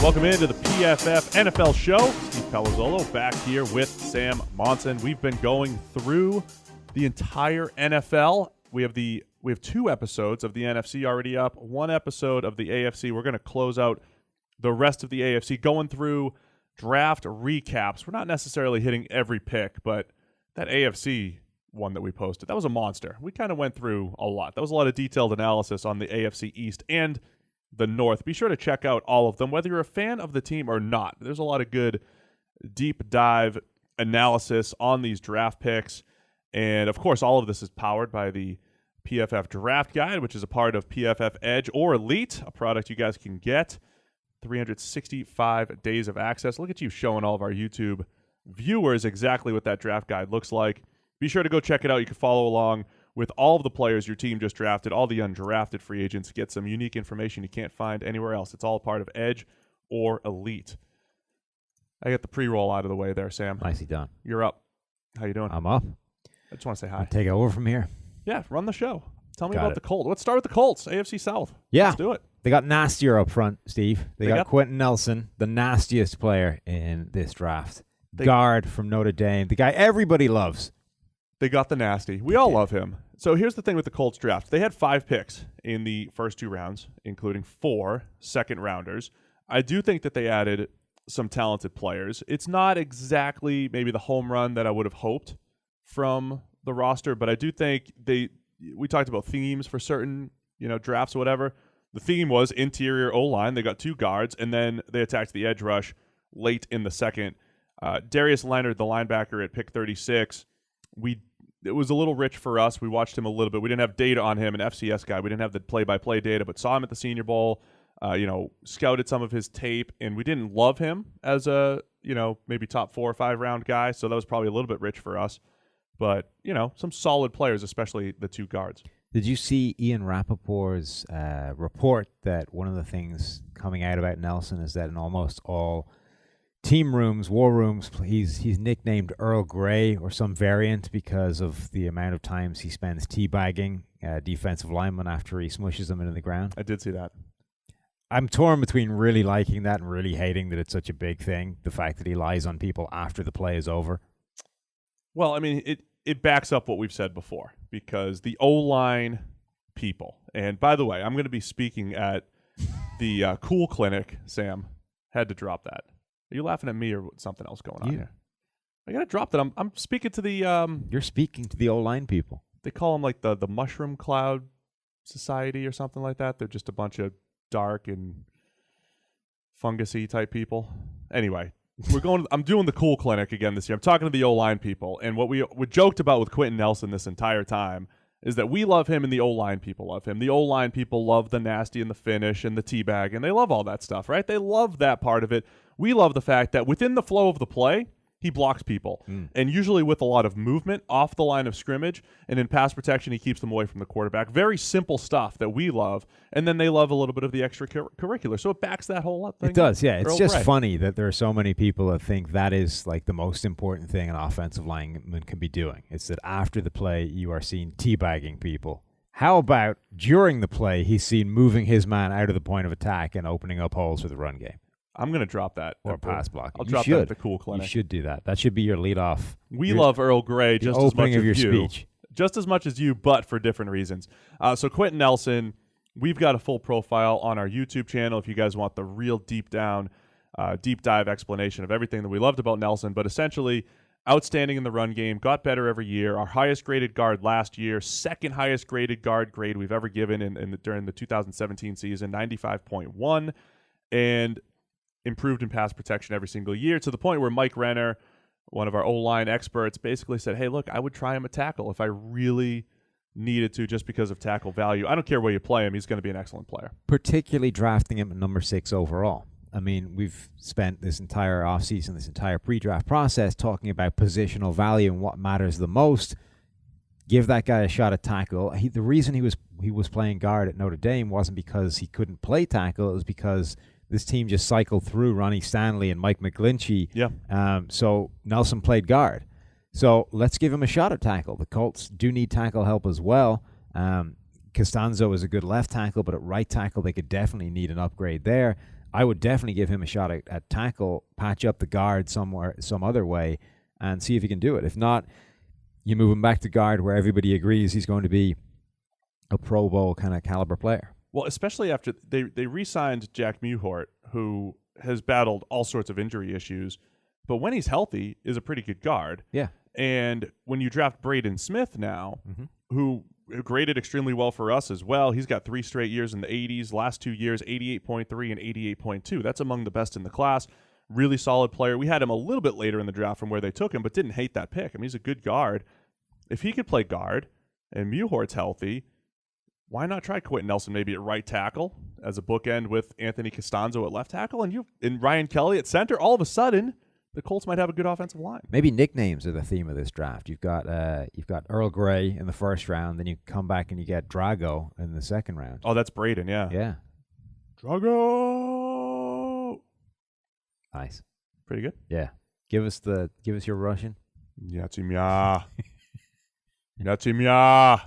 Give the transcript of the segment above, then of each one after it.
Welcome into the PFF NFL show. Steve Palazzolo back here with Sam Monson. We've been going through the entire NFL. We have 2 episodes of the NFC already up, 1 episode of the AFC. We're going to close out the rest of the AFC, going through draft recaps. We're not necessarily hitting every pick, but that AFC one that we posted, that was a monster. We kind of went through a lot. That was a lot of detailed analysis on the AFC East and the North. Be sure to check out all of them, whether you're a fan of the team or not. There's a lot of good deep dive analysis on these draft picks. And, of course, all of this is powered by the PFF Draft Guide, which is a part of PFF Edge or Elite, a product you guys can get. 365 days of access. Look at you showing all of our YouTube viewers exactly what that draft guide looks like. Be sure to go check it out. You can follow along with all of the players your team just drafted, all the undrafted free agents, get some unique information you can't find anywhere else. It's all part of Edge or Elite. I got the pre-roll out of the way there, Sam. Nicely done. You're up. How you doing? I'm up. I just want to say hi. I'll take it over from here. Yeah, run the show. Tell me Got about it. the Colts. Let's start with the Colts, AFC South. Yeah. Let's do it. They got nastier up front, Steve. They got Quentin Nelson, the nastiest player in this draft. Guard from Notre Dame, the guy everybody loves. They got the nasty. We all love him. So here's the thing with the Colts draft. They had 5 picks in the first 2 rounds, including 4 second-rounders. I do think that they added some talented players. It's not exactly maybe the home run that I would have hoped from the roster, but I do think we talked about themes for certain, drafts or whatever. The theme was interior O-line. They got 2 guards, and then they attacked the edge rush late in the second. Darius Leonard, the linebacker at pick 36, it was a little rich for us. We watched him a little bit. We didn't have data on him, an FCS guy. We didn't have the play-by-play data, but saw him at the Senior Bowl, scouted some of his tape, and we didn't love him as a, maybe top 4 or 5 round guy, so that was probably a little bit rich for us. But, some solid players, especially the 2 guards. Did you see Ian Rappaport's report that one of the things coming out about Nelson is that in almost all team rooms, war rooms, he's nicknamed Earl Grey or some variant because of the amount of times he spends teabagging defensive linemen after he smushes them into the ground? I did see that. I'm torn between really liking that and really hating that it's such a big thing, the fact that he lies on people after the play is over. Well, I mean, it backs up what we've said before because the O-line people, and by the way, I'm going to be speaking at the Cool Clinic, Sam, had to drop that. Are you laughing at me or something else going on here? I got to drop that. I'm speaking to the... You're speaking to the O-line people. They call them like the Mushroom Cloud Society or something like that. They're just a bunch of dark and fungusy type people. Anyway, I'm doing the Cool Clinic again this year. I'm talking to the O-line people, and what we joked about with Quentin Nelson this entire time is that we love him and the O-line people love him. The O-line people love the nasty and the finish and the teabag, and they love all that stuff, right? They love that part of it. We love the fact that within the flow of the play, he blocks people, and usually with a lot of movement off the line of scrimmage, and in pass protection, he keeps them away from the quarterback. Very simple stuff that we love, and then they love a little bit of the extracurricular, so it backs that whole thing. It does, yeah. It's just Grey. funny that there are so many people that think that is like the most important thing an offensive lineman can be doing. It's that after the play, you are seen teabagging people. How about during the play, he's seen moving his man out of the point of attack and opening up holes for the run game? I'm going to drop that. Or pass blocking. I'll drop that at the Cool Clinic. You should do that. That should be your leadoff. We love Earl Grey just as much as you. Speech. Just as much as you, but for different reasons. So Quentin Nelson, we've got a full profile on our YouTube channel if you guys want the real deep dive explanation of everything that we loved about Nelson. But essentially, outstanding in the run game, got better every year. Our highest graded guard last year, second highest graded guard grade we've ever given during the 2017 season, 95.1. And improved in pass protection every single year to the point where Mike Renner, one of our O-line experts, basically said, hey, look, I would try him a tackle if I really needed to just because of tackle value. I don't care where you play him. He's going to be an excellent player. Particularly drafting him at number 6 overall. I mean, we've spent this entire offseason, this entire pre-draft process talking about positional value and what matters the most. Give that guy a shot at tackle. The reason he was playing guard at Notre Dame wasn't because he couldn't play tackle. It was because this team just cycled through Ronnie Stanley and Mike McGlinchey. Yeah. So Nelson played guard. So let's give him a shot at tackle. The Colts do need tackle help as well. Costanzo is a good left tackle, but at right tackle, they could definitely need an upgrade there. I would definitely give him a shot at tackle, patch up the guard somewhere, some other way, and see if he can do it. If not, you move him back to guard where everybody agrees he's going to be a Pro Bowl kind of caliber player. Well, especially after they re-signed Jack Mewhort, who has battled all sorts of injury issues, but when he's healthy is a pretty good guard. Yeah. And when you draft Braden Smith now, who graded extremely well for us as well, he's got 3 straight years in the 80s, last 2 years 88.3 and 88.2. That's among the best in the class. Really solid player. We had him a little bit later in the draft from where they took him, but didn't hate that pick. I mean, he's a good guard. If he could play guard and Mewhort's healthy, why not try Quentin Nelson maybe at right tackle as a bookend with Anthony Costanzo at left tackle and Ryan Kelly at center? All of a sudden, the Colts might have a good offensive line. Maybe nicknames are the theme of this draft. You've got Earl Grey in the first round, then you come back and you get Drago in the second round. Oh, that's Braden, yeah. Yeah. Drago. Nice. Pretty good. Yeah. Give us your Russian. Yatimya. Yatimya.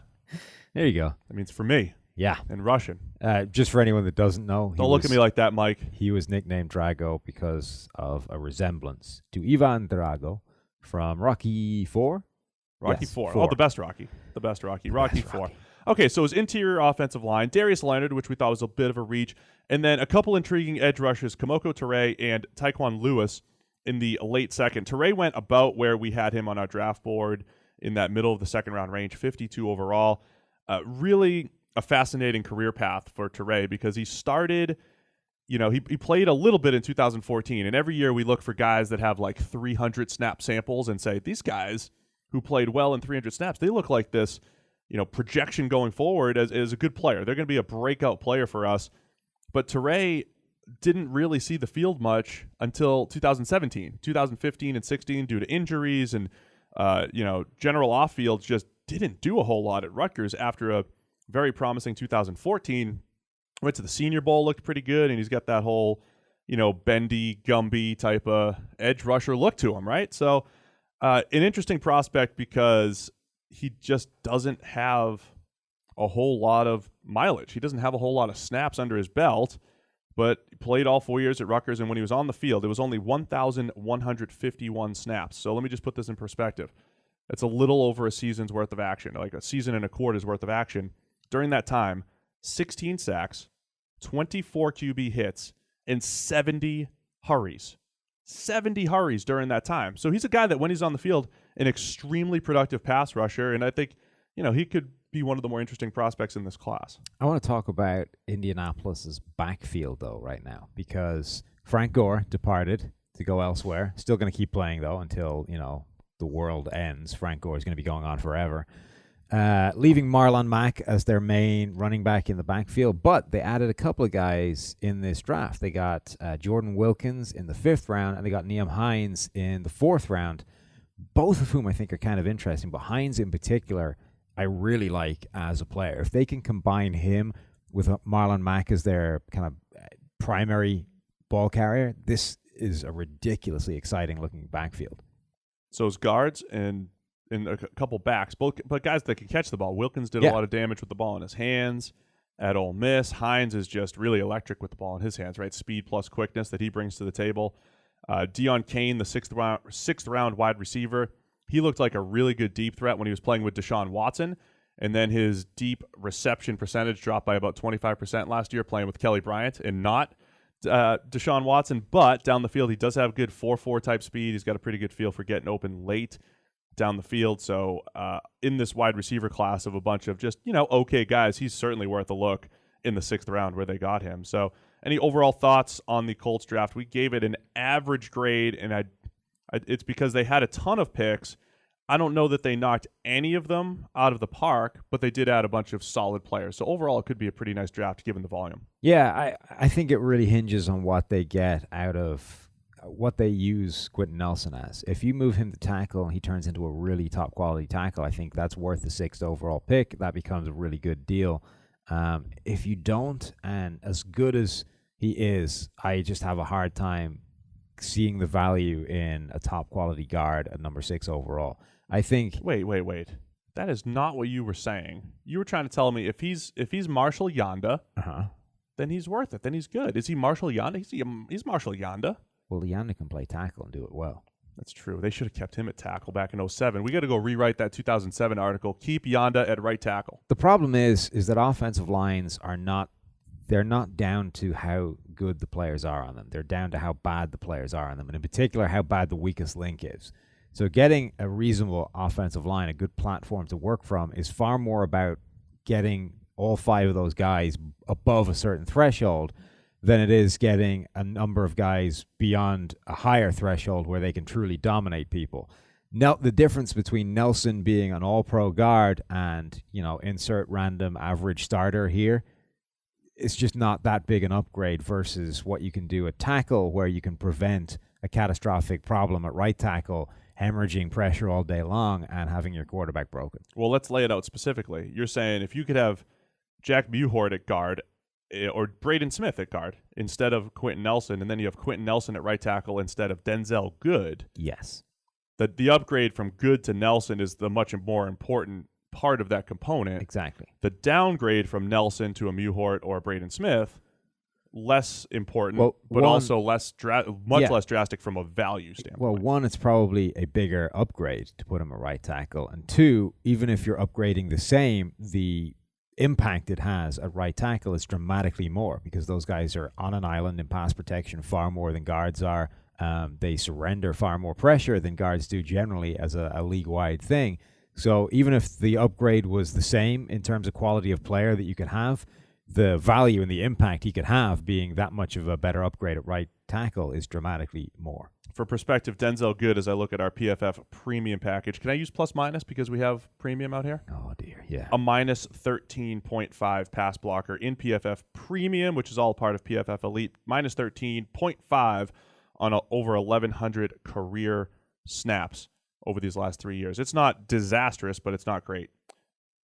There you go. That means for me. Yeah. In Russian. Just for anyone that doesn't know. Don't look at me like that, Mike. He was nicknamed Drago because of a resemblance to Ivan Drago from Rocky IV. Rocky Yes, 4. 4. Oh, the best Rocky. The best Rocky. Rocky 4. Okay, so his interior offensive line, Darius Leonard, which we thought was a bit of a reach, and then a couple intriguing edge rushers, Kamoko Toure and Tyquan Lewis in the late second. Toure went about where we had him on our draft board in that middle of the second round range, 52 overall. Really a fascinating career path for Toure because he started, he played a little bit in 2014, and every year we look for guys that have like 300 snap samples and say, these guys who played well in 300 snaps, they look like this, projection going forward as a good player. They're going to be a breakout player for us. But Toure didn't really see the field much until 2017, 2015 and 16 due to injuries and, general off-field just didn't do a whole lot at Rutgers after a very promising 2014. Went to the Senior Bowl, looked pretty good, and he's got that whole, bendy, Gumby type of edge rusher look to him, right? So an interesting prospect because he just doesn't have a whole lot of mileage. He doesn't have a whole lot of snaps under his belt, but he played all 4 years at Rutgers, and when he was on the field, it was only 1,151 snaps. So let me just put this in perspective. It's a little over a season's worth of action, like a season and a quarter's worth of action. During that time, 16 sacks, 24 QB hits, and 70 hurries. 70 hurries during that time. So he's a guy that when he's on the field, an extremely productive pass rusher, and I think, he could be one of the more interesting prospects in this class. I want to talk about Indianapolis's backfield, though, right now, because Frank Gore departed to go elsewhere. Still going to keep playing, though, until, the world ends. Frank Gore is going to be going on forever. Leaving Marlon Mack as their main running back in the backfield, but they added a couple of guys in this draft. They got Jordan Wilkins in the 5th round, and they got Nyheim Hines in the 4th round, both of whom I think are kind of interesting. But Hines in particular, I really like as a player. If they can combine him with Marlon Mack as their kind of primary ball carrier, this is a ridiculously exciting looking backfield. So as guards and a couple backs, but guys that can catch the ball. Wilkins did a lot of damage with the ball in his hands at Ole Miss. Hines is just really electric with the ball in his hands, right? Speed plus quickness that he brings to the table. Deion Kane, the 6th round wide receiver, he looked like a really good deep threat when he was playing with Deshaun Watson, and then his deep reception percentage dropped by about 25% last year playing with Kelly Bryant and not Deshaun Watson, but down the field he does have good 4.4 type speed. He's got a pretty good feel for getting open late down the field. So in this wide receiver class of a bunch of just, okay guys, he's certainly worth a look in the 6th round where they got him. So any overall thoughts on the Colts draft? We gave it an average grade, and it's because they had a ton of picks. I don't know that they knocked any of them out of the park, but they did add a bunch of solid players. So overall, it could be a pretty nice draft given the volume. Yeah, I think it really hinges on what they get out of what they use Quentin Nelson as. If you move him to tackle and he turns into a really top quality tackle, I think that's worth the 6th overall pick. That becomes a really good deal. If you don't, and as good as he is, I just have a hard time seeing the value in a top quality guard at number 6 overall. I think. Wait. That is not what you were saying. You were trying to tell me if he's Marshall Yanda, then he's worth it. Then he's good. Is he Marshall Yanda? He's Marshall Yanda. Well, Yanda can play tackle and do it well. That's true. They should have kept him at tackle back in 2007. We got to go rewrite that 2007 article. Keep Yanda at right tackle. The problem is that offensive lines they're not down to how good the players are on them. They're down to how bad the players are on them, and in particular, how bad the weakest link is. So getting a reasonable offensive line, a good platform to work from, is far more about getting all 5 of those guys above a certain threshold than it is getting a number of guys beyond a higher threshold where they can truly dominate people. Now, the difference between Nelson being an all-pro guard and, insert random average starter here, it's just not that big an upgrade versus what you can do at tackle, where you can prevent a catastrophic problem at right tackle, hemorrhaging pressure all day long and having your quarterback broken. Well, let's lay it out specifically. You're saying if you could have Jack Buhort at guard or Braden Smith at guard instead of Quentin Nelson, and then you have Quentin Nelson at right tackle instead of Denzel Good. Yes. The upgrade from Good to Nelson is the much more important part of that component. Exactly. The downgrade from Nelson to a Buhort or a Braden Smith, less important, but also less drastic from a value standpoint. Well, one, it's probably a bigger upgrade to put him at right tackle. And two, even if you're upgrading the same, the impact it has at right tackle is dramatically more because those guys are on an island in pass protection far more than guards are. They surrender far more pressure than guards do generally as a league-wide thing. So even if the upgrade was the same in terms of quality of player that you could have, the value and the impact he could have being that much of a better upgrade at right tackle is dramatically more. For perspective, Denzel Good, as I look at our PFF premium package, can I use plus minus because we have premium out here? Oh, dear, yeah. A minus 13.5 pass blocker in PFF premium, which is all part of PFF Elite, minus 13.5 on over 1,100 career snaps over these last 3 years. It's not disastrous, but it's not great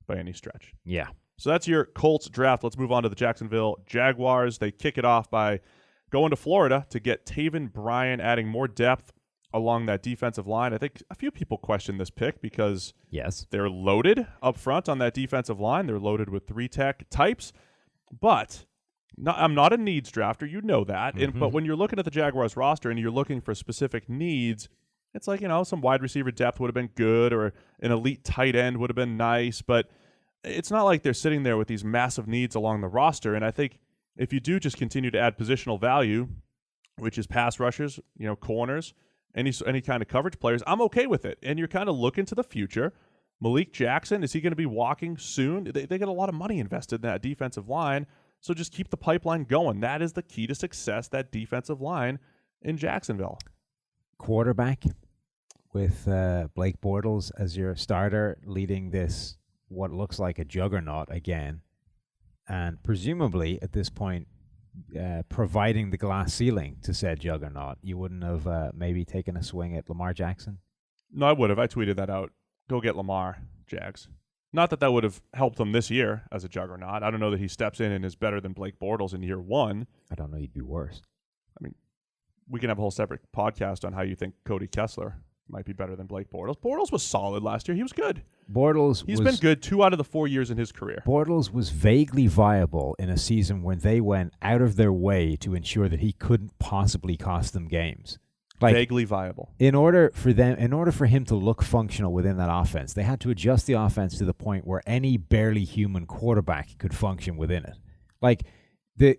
by any stretch. Yeah. So that's your Colts draft. Let's move on to the Jacksonville Jaguars. They kick it off by going to Florida to get Taven Bryan, adding more depth along that defensive line. I think a few people question this pick because they're loaded up front on that defensive line. They're loaded with 3-tech types. But I'm not a needs drafter. You know that. Mm-hmm. But when you're looking at the Jaguars roster and you're looking for specific needs, it's like, some wide receiver depth would have been good or an elite tight end would have been nice. But it's not like they're sitting there with these massive needs along the roster. And I think if you do just continue to add positional value, which is pass rushers, corners, any kind of coverage players, I'm okay with it. And you're kind of looking to the future. Malik Jackson, is he going to be walking soon? They get a lot of money invested in that defensive line. So just keep the pipeline going. That is the key to success, that defensive line in Jacksonville. Quarterback with Blake Bortles as your starter, leading this what looks like a juggernaut again, and presumably at this point providing the glass ceiling to said juggernaut. You wouldn't have maybe taken a swing at Lamar Jackson? No, I would have. I tweeted that out. Go get Lamar, Jags. Not that would have helped him this year as a juggernaut. I don't know that he steps in and is better than Blake Bortles in year one. I don't know he'd be worse. I mean, we can have a whole separate podcast on how you think Cody Kessler might be better than Blake Bortles. Bortles was solid last year. He was good. He's been good 2 out of the 4 years in his career. Bortles was vaguely viable in a season when they went out of their way to ensure that he couldn't possibly cost them games. Vaguely viable. In order for him to look functional within that offense, they had to adjust the offense to the point where any barely human quarterback could function within it.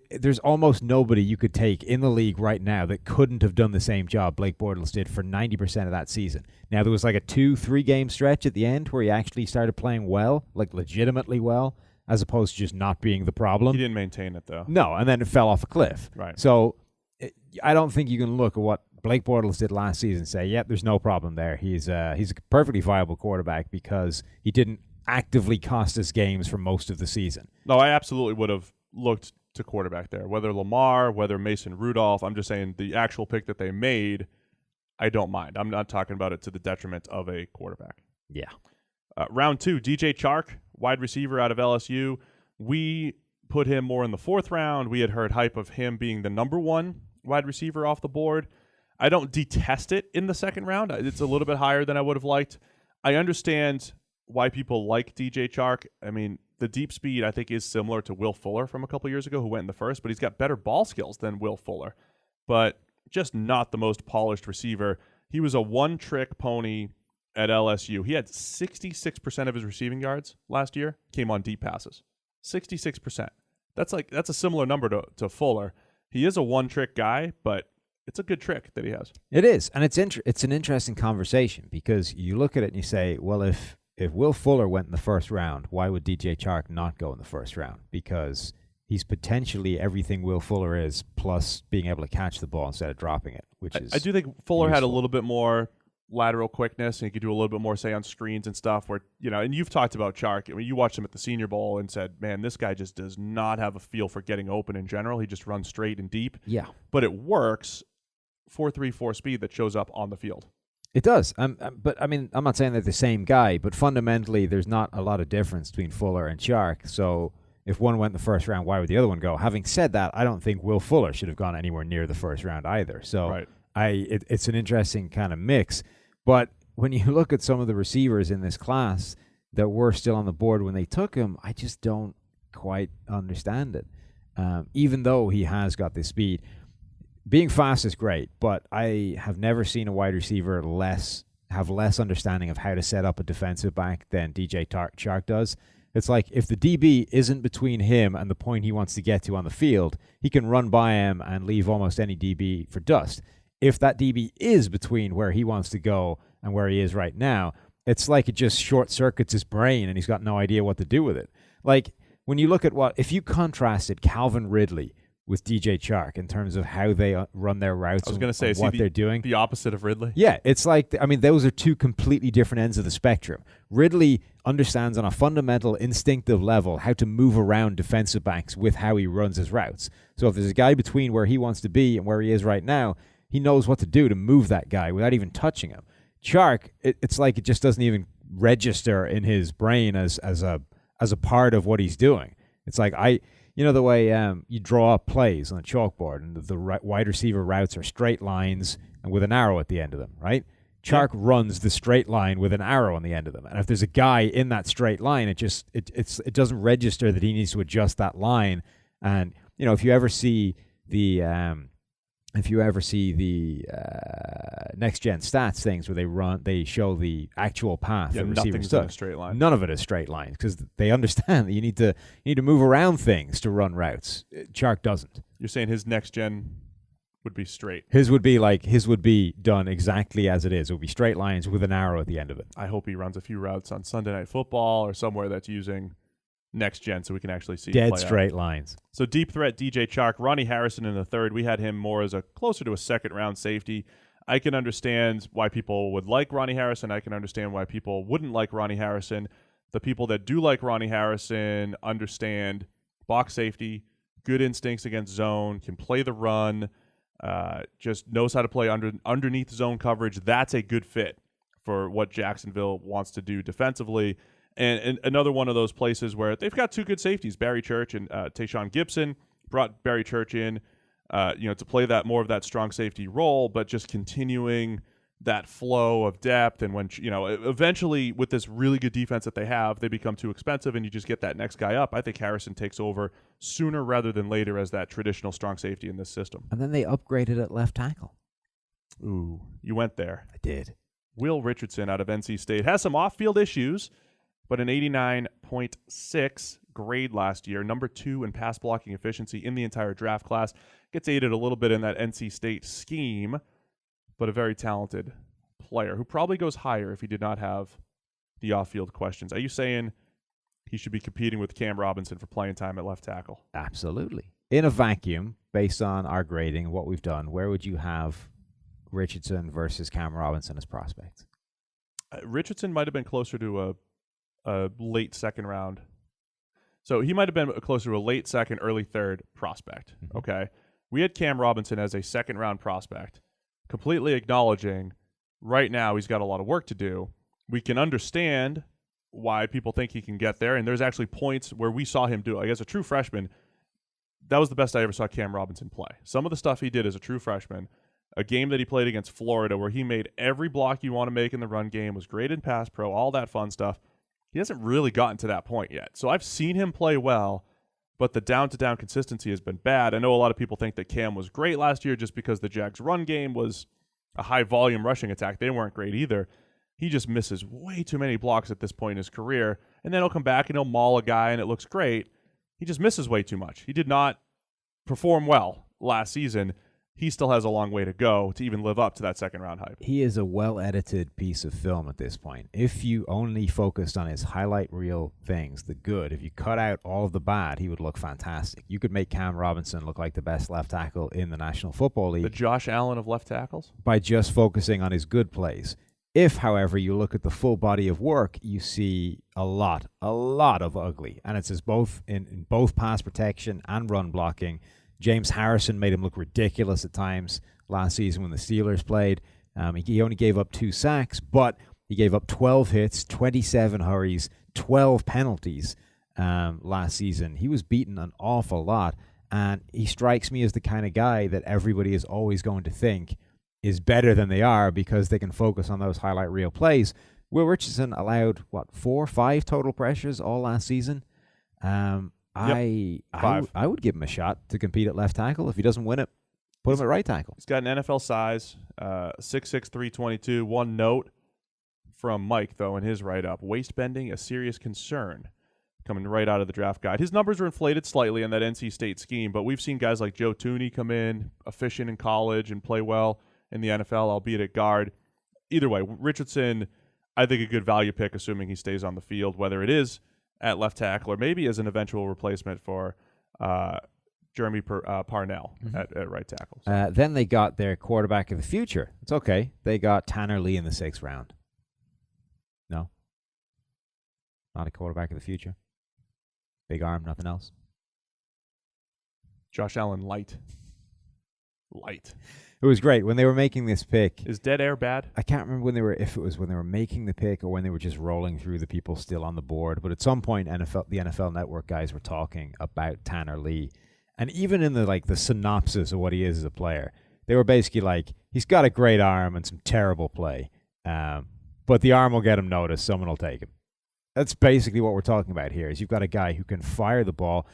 There's almost nobody you could take in the league right now that couldn't have done the same job Blake Bortles did for 90% of that season. Now, there was like a 2-3 game stretch at the end where he actually started playing well, like legitimately well, as opposed to just not being the problem. He didn't maintain it, though. No, and then it fell off a cliff. Right. So I don't think you can look at what Blake Bortles did last season and say, yep, there's no problem there. He's a perfectly viable quarterback because he didn't actively cost us games for most of the season. No, I absolutely would have looked to quarterback there. Whether Lamar, whether Mason Rudolph, I'm just saying the actual pick that they made, I don't mind. I'm not talking about it to the detriment of a quarterback. Yeah. Round 2, DJ Chark, wide receiver out of LSU. We put him more in the 4th round. We had heard hype of him being the number 1 wide receiver off the board. I don't detest it in the 2nd round. It's a little bit higher than I would have liked. I understand why people like DJ Chark. I mean, the deep speed, I think, is similar to Will Fuller from a couple years ago, who went in the first, but he's got better ball skills than Will Fuller, but just not the most polished receiver. He was a one-trick pony at LSU. He had 66% of his receiving yards last year came on deep passes. 66%. That's a similar number to Fuller. He is a one-trick guy, but it's a good trick that he has. It is, and it's an interesting conversation because you look at it and you say, well, if Will Fuller went in the first round, why would DJ Chark not go in the first round? Because he's potentially everything Will Fuller is, plus being able to catch the ball instead of dropping it, which is I do think Fuller had a useful. little bit more lateral quickness, and he could do a little bit more, say, on screens and stuff where, and you've talked about Chark. I mean, you watched him at the Senior Bowl and said, man, this guy just does not have a feel for getting open in general. He just runs straight and deep. Yeah. But it works. 4.34 speed that shows up on the field. It does. But I mean, I'm not saying they're the same guy, but fundamentally, there's not a lot of difference between Fuller and Chark. So if one went in the first round, why would the other one go? Having said that, I don't think Will Fuller should have gone anywhere near the first round either. So right. It's an interesting kind of mix. But when you look at some of the receivers in this class that were still on the board when they took him, I just don't quite understand it. Even though he has got this speed. Being fast is great, but I have never seen a wide receiver have less understanding of how to set up a defensive back than DJ Chark does. It's like if the DB isn't between him and the point he wants to get to on the field, he can run by him and leave almost any DB for dust. If that DB is between where he wants to go and where he is right now, it's like it just short circuits his brain and he's got no idea what to do with it. Like when you look at if you contrasted Calvin Ridley with DJ Chark in terms of how they run their routes. I was going to say, what they're doing. The opposite of Ridley. Yeah, it's like, I mean, those are two completely different ends of the spectrum. Ridley understands on a fundamental instinctive level how to move around defensive backs with how he runs his routes. So if there's a guy between where he wants to be and where he is right now, he knows what to do to move that guy without even touching him. Chark, it's like it just doesn't even register in his brain as a part of what he's doing. It's like the way you draw up plays on a chalkboard and the wide receiver routes are straight lines and with an arrow at the end of them, right? Chark runs the straight line with an arrow on the end of them. And if there's a guy in that straight line, it doesn't register that he needs to adjust that line. And, if you ever see the next gen stats things where they show the actual path the receivers took. In a straight line. None of it is straight lines because they understand that you need to move around things to run routes. Chark doesn't. You're saying his next gen would be straight. His would be done exactly as it is. It would be straight lines with an arrow at the end of it. I hope he runs a few routes on Sunday Night Football or somewhere that's using next gen so we can actually see dead straight lines. So deep threat DJ Chark, Ronnie Harrison in the third. We had him more as closer to a second round safety. I can understand why people would like Ronnie Harrison. I can understand why people wouldn't like Ronnie Harrison. The people that do like Ronnie Harrison understand box safety, good instincts against zone, can play the run, just knows how to play underneath zone coverage. That's a good fit for what Jacksonville wants to do defensively. And another one of those places where they've got two good safeties, Barry Church and Tayshaun Gibson. Brought Barry Church in, to play that more of that strong safety role, but just continuing that flow of depth. And when eventually with this really good defense that they have, they become too expensive, and you just get that next guy up. I think Harrison takes over sooner rather than later as that traditional strong safety in this system. And then they upgraded at left tackle. Ooh, you went there. I did. Will Richardson out of NC State has some off-field issues, but an 89.6 grade last year, number 2 in pass blocking efficiency in the entire draft class. Gets aided a little bit in that NC State scheme, but a very talented player who probably goes higher if he did not have the off-field questions. Are you saying he should be competing with Cam Robinson for playing time at left tackle? Absolutely. In a vacuum, based on our grading, what we've done, where would you have Richardson versus Cam Robinson as prospects? Richardson might have been closer to a late second round. So he might have been closer to a late second, early third prospect. Mm-hmm. Okay. We had Cam Robinson as a second round prospect, completely acknowledging right now he's got a lot of work to do. We can understand why people think he can get there. And there's actually points where we saw him do it. Like as a true freshman, that was the best I ever saw Cam Robinson play. Some of the stuff he did as a true freshman, a game that he played against Florida where he made every block you want to make in the run game, was great in pass pro, all that fun stuff. he hasn't really gotten to that point yet. So I've seen him play well, but the down-to-down consistency has been bad. I know a lot of people think that Cam was great last year just because the Jags' run game was a high-volume rushing attack. They weren't great either. He just misses way too many blocks at this point in his career, and then he'll come back and he'll maul a guy, and it looks great. He just misses way too much. He did not perform well last season. He still has a long way to go to even live up to that second-round hype. He is a well-edited piece of film at this point. If you only focused on his highlight reel things, the good, if you cut out all of the bad, he would look fantastic. You could make Cam Robinson look like the best left tackle in the National Football League. The Josh Allen of left tackles? By just focusing on his good plays. If, however, you look at the full body of work, you see a lot of ugly. And it's both in both pass protection and run blocking. James Harrison made him look ridiculous at times last season when the Steelers played. He only gave up 2 sacks, but he gave up 12 hits, 27 hurries, 12 penalties last season. He was beaten an awful lot, and he strikes me as the kind of guy that everybody is always going to think is better than they are because they can focus on those highlight reel plays. Will Richardson allowed, 4 or 5 total pressures all last season? I would give him a shot to compete at left tackle. If he doesn't win it, put him at right tackle. He's got an NFL size, 6'6", 322. One note from Mike, though, in his write-up. Waist bending, a serious concern, coming right out of the draft guide. His numbers are inflated slightly in that NC State scheme, but we've seen guys like Joe Thuney come in, efficient in college, and play well in the NFL, albeit at guard. Either way, Richardson, I think a good value pick, assuming he stays on the field, whether it is at left tackle or maybe as an eventual replacement for Jeremy Parnell at right tackle. So. Then they got their quarterback of the future. It's okay. They got Tanner Lee in the 6th round. No? Not a quarterback of the future? Big arm, nothing else? Josh Allen, light. It was great when they were making this pick. Is dead air bad? I can't remember if it was when they were making the pick or when they were just rolling through the people still on the board. But at some point, the NFL Network guys were talking about Tanner Lee, and even in the synopsis of what he is as a player, they were basically like, he's got a great arm and some terrible play, but the arm will get him noticed. Someone will take him. That's basically what we're talking about here. Is you've got a guy who can fire the ball.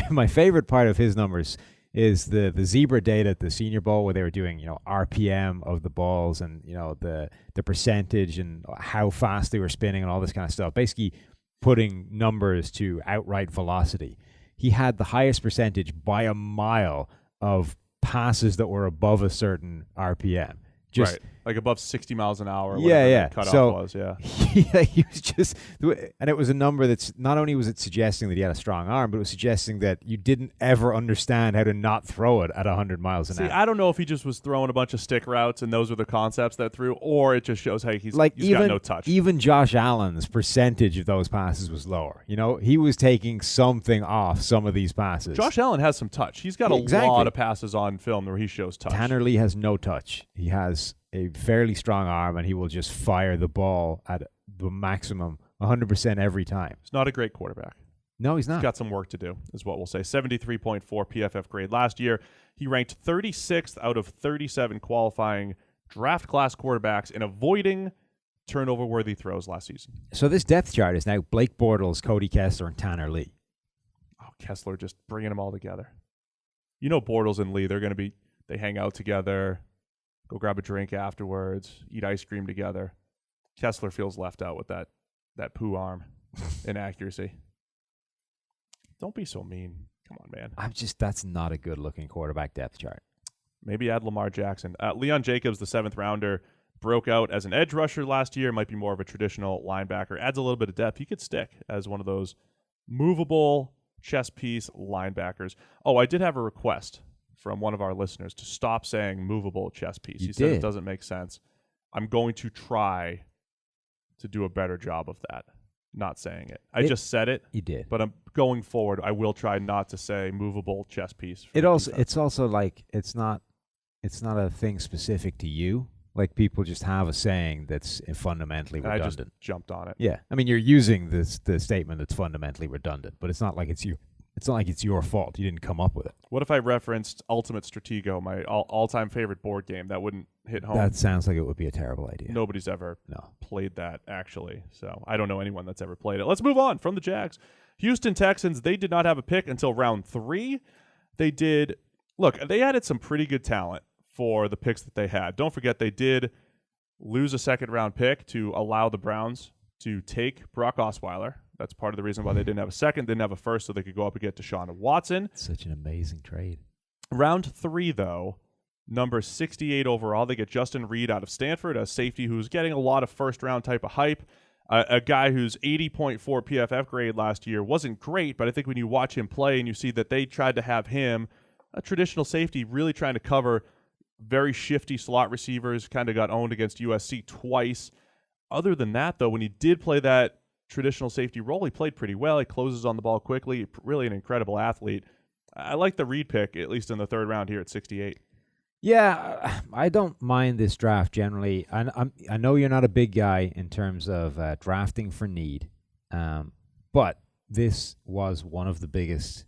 My favorite part of his numbers is the zebra data at the Senior Bowl where they were doing, RPM of the balls and, the percentage and how fast they were spinning and all this kind of stuff. Basically putting numbers to outright velocity. He had the highest percentage by a mile of passes that were above a certain RPM. Right. Like above 60 miles an hour. Yeah. The cutoff was, yeah. He was just, and it was a number that's, not only was it suggesting that he had a strong arm, but it was suggesting that you didn't ever understand how to not throw it at 100 miles an hour. I don't know if he just was throwing a bunch of stick routes and those were the concepts that threw, or it just shows, hey, he's got no touch. Even Josh Allen's percentage of those passes was lower. He was taking something off some of these passes. Josh Allen has some touch. He's got a lot of passes on film where he shows touch. Tanner Lee has no touch. He has a fairly strong arm, and he will just fire the ball at the maximum 100% every time. He's not a great quarterback. No, he's not. He's got some work to do, is what we'll say. 73.4 PFF grade. Last year, he ranked 36th out of 37 qualifying draft class quarterbacks in avoiding turnover-worthy throws last season. So this depth chart is now Blake Bortles, Cody Kessler, and Tanner Lee. Oh, Kessler just bringing them all together. Bortles and Lee, they hang out together, go grab a drink afterwards, eat ice cream together. Kessler feels left out with that poo arm inaccuracy. Don't be so mean. Come on, man. That's not a good looking quarterback depth chart. Maybe add Lamar Jackson. Leon Jacobs, the 7th rounder, broke out as an edge rusher last year. Might be more of a traditional linebacker. Adds a little bit of depth. He could stick as one of those movable chess piece linebackers. Oh, I did have a request from one of our listeners to stop saying movable chess piece. He said it doesn't make sense. I'm going to try to do a better job of that, not saying it. I just said it. You did. But I'm going forward, I will try not to say movable chess piece. It's also like it's not a thing specific to you. Like people just have a saying that's fundamentally redundant. I just jumped on it. Yeah. I mean, you're using the statement that's fundamentally redundant, but it's not like it's you It's not like it's your fault. You didn't come up with it. What if I referenced Ultimate Stratego, my all-time favorite board game? That wouldn't hit home. That sounds like it would be a terrible idea. Nobody's ever played that, actually. So I don't know anyone that's ever played it. Let's move on from the Jags. Houston Texans, they did not have a pick until round 3. They added some pretty good talent for the picks that they had. Don't forget, they did lose a second-round pick to allow the Browns to take Brock Osweiler. That's part of the reason why they didn't have a second, didn't have a first, so they could go up and get Deshaun Watson. Such an amazing trade. Round 3, though, number 68 overall, they get Justin Reed out of Stanford, a safety who's getting a lot of first-round type of hype. A guy whose 80.4 PFF grade last year wasn't great, but I think when you watch him play and you see that they tried to have him, a traditional safety, really trying to cover very shifty slot receivers, kind of got owned against USC twice. Other than that, though, when he did play that traditional safety role, he played pretty well. He closes on the ball quickly. Really an incredible athlete. I like the Reed pick, at least in the third round here at 68. Yeah, I don't mind this draft generally. I know you're not a big guy in terms of drafting for need, but this was one of the biggest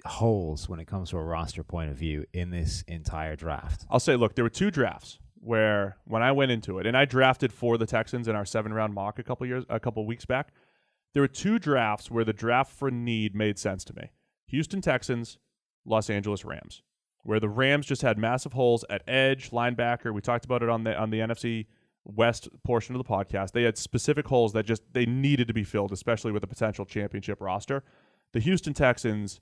holes when it comes to a roster point of view in this entire draft. I'll say, look, there were 2 drafts where when I went into it, and I drafted for the Texans in our 7-round mock a couple weeks back, there were 2 drafts where the draft for need made sense to me. Houston Texans, Los Angeles Rams, where the Rams just had massive holes at edge, linebacker. We talked about it on the NFC West portion of the podcast. They had specific holes that they needed to be filled, especially with a potential championship roster. The Houston Texans,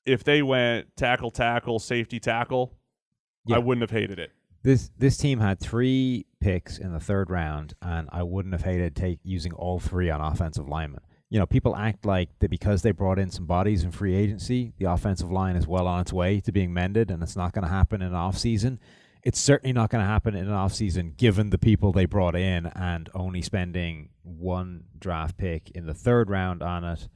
if they went tackle, safety, tackle, I wouldn't have hated it. This team had 3 picks in the third round, and I wouldn't have hated using all 3 on offensive linemen. You know, people act like that because they brought in some bodies in free agency, the offensive line is well on its way to being mended, and it's not going to happen in an offseason. It's certainly not going to happen in an offseason given the people they brought in and only spending 1 draft pick in the third round on it.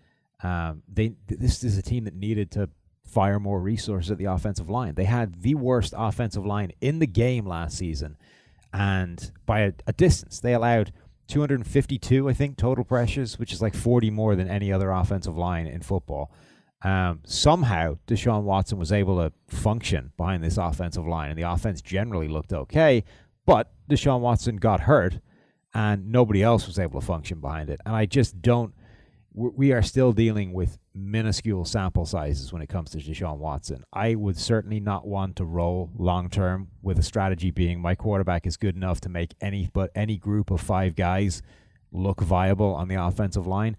This is a team that needed to fire more resources at the offensive line. They had the worst offensive line in the game last season, and by a distance. They allowed 252, I think, total pressures, which is like 40 more than any other offensive line in football. Somehow, Deshaun Watson was able to function behind this offensive line, and the offense generally looked okay, but Deshaun Watson got hurt, and nobody else was able to function behind it. And I just don't... We are still dealing with minuscule sample sizes when it comes to Deshaun Watson. I would certainly not want to roll long-term with a strategy being my quarterback is good enough to make any group of 5 guys look viable on the offensive line.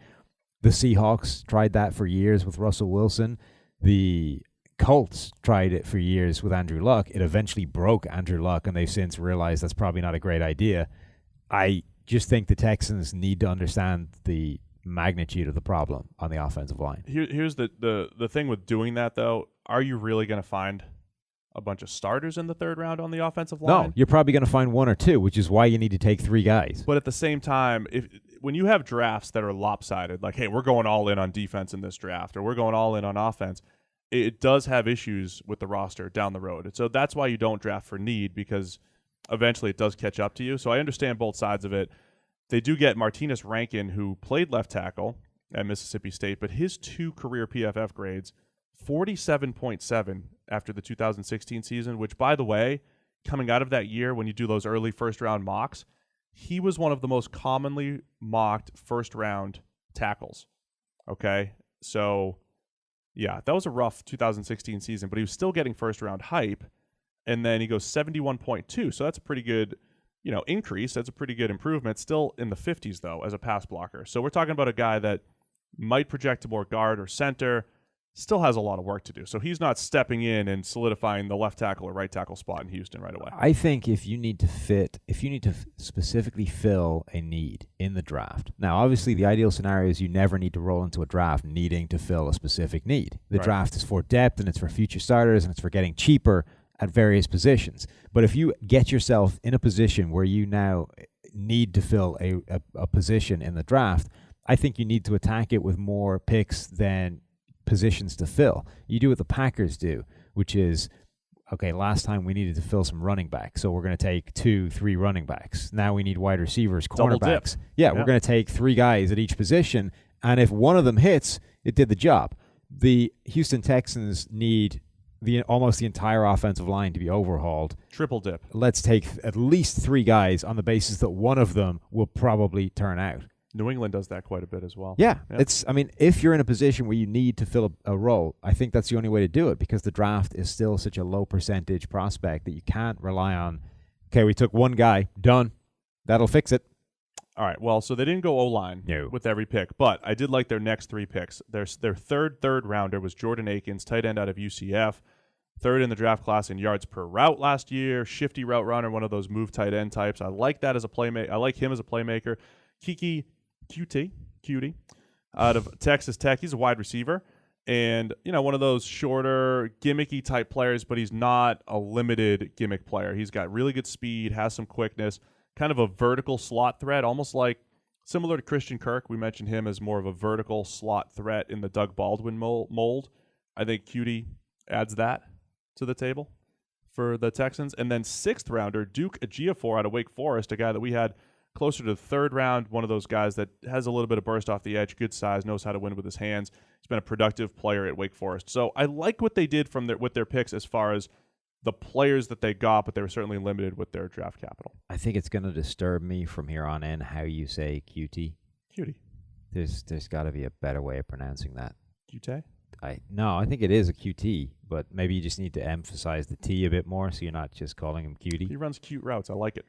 The Seahawks tried that for years with Russell Wilson. The Colts tried it for years with Andrew Luck. It eventually broke Andrew Luck, and they've since realized that's probably not a great idea. I just think the Texans need to understand the magnitude of the problem on the offensive line. Here's the thing with doing that, though. Are you really going to find a bunch of starters in the third round on the offensive line? No, you're probably going to find 1 or 2, which is why you need to take 3 guys. But at the same time, when you have drafts that are lopsided, like, hey, we're going all in on defense in this draft, or we're going all in on offense, it does have issues with the roster down the road. And so that's why you don't draft for need, because eventually it does catch up to you. So I understand both sides of it. They do get Martinez Rankin, who played left tackle at Mississippi State, but his 2 career PFF grades, 47.7 after the 2016 season, which, by the way, coming out of that year, when you do those early first-round mocks, he was one of the most commonly mocked first-round tackles. Okay? So, yeah, that was a rough 2016 season, but he was still getting first-round hype, and then he goes 71.2, so that's a pretty good increase. That's a pretty good improvement. Still in the 50s, though, as a pass blocker. So we're talking about a guy that might project to more guard or center, still has a lot of work to do. So he's not stepping in and solidifying the left tackle or right tackle spot in Houston right away. I think if you need to specifically fill a need in the draft. Now, obviously, the ideal scenario is you never need to roll into a draft needing to fill a specific need. The draft is for depth, and it's for future starters, and it's for getting cheaper at various positions. But if you get yourself in a position where you now need to fill a position in the draft, I think you need to attack it with more picks than positions to fill. You do what the Packers do, which is, okay, last time we needed to fill some running backs, so we're going to take 2-3 running backs. Now we need wide receivers, cornerbacks. Yeah, we're going to take 3 guys at each position, and if one of them hits, it did the job. the Houston Texans need almost the entire offensive line to be overhauled. Triple dip. Let's take at least 3 guys on the basis that one of them will probably turn out. New England does that quite a bit as well. Yeah. If you're in a position where you need to fill a role, I think that's the only way to do it, because the draft is still such a low percentage prospect that you can't rely on, okay, we took one guy, done, that'll fix it. All right, well, so they didn't go O-line with every pick, but I did like their next 3 picks. Their third rounder was Jordan Akins, tight end out of UCF, third in the draft class in yards per route last year, shifty route runner, one of those move tight end types. I like that as a playmaker. I like him as a playmaker. Kiki Cutie, out of Texas Tech. He's a wide receiver, and one of those shorter, gimmicky type players, but he's not a limited gimmick player. He's got really good speed, has some quickness, kind of a vertical slot threat, almost like similar to Christian Kirk. We mentioned him as more of a vertical slot threat in the Doug Baldwin mold. I think Cutie adds that to the table for the Texans. And then 6th rounder, Duke Ejiofor out of Wake Forest, a guy that we had closer to the 3rd round, one of those guys that has a little bit of burst off the edge, good size, knows how to win with his hands. He's been a productive player at Wake Forest. So I like what they did with their picks as far as the players that they got, but they were certainly limited with their draft capital. I think it's going to disturb me from here on in how you say Cutie. There's got to be a better way of pronouncing that. Cutie? No, I think it is a QT, but maybe you just need to emphasize the T a bit more so you're not just calling him Cutie. He runs cute routes. I like it.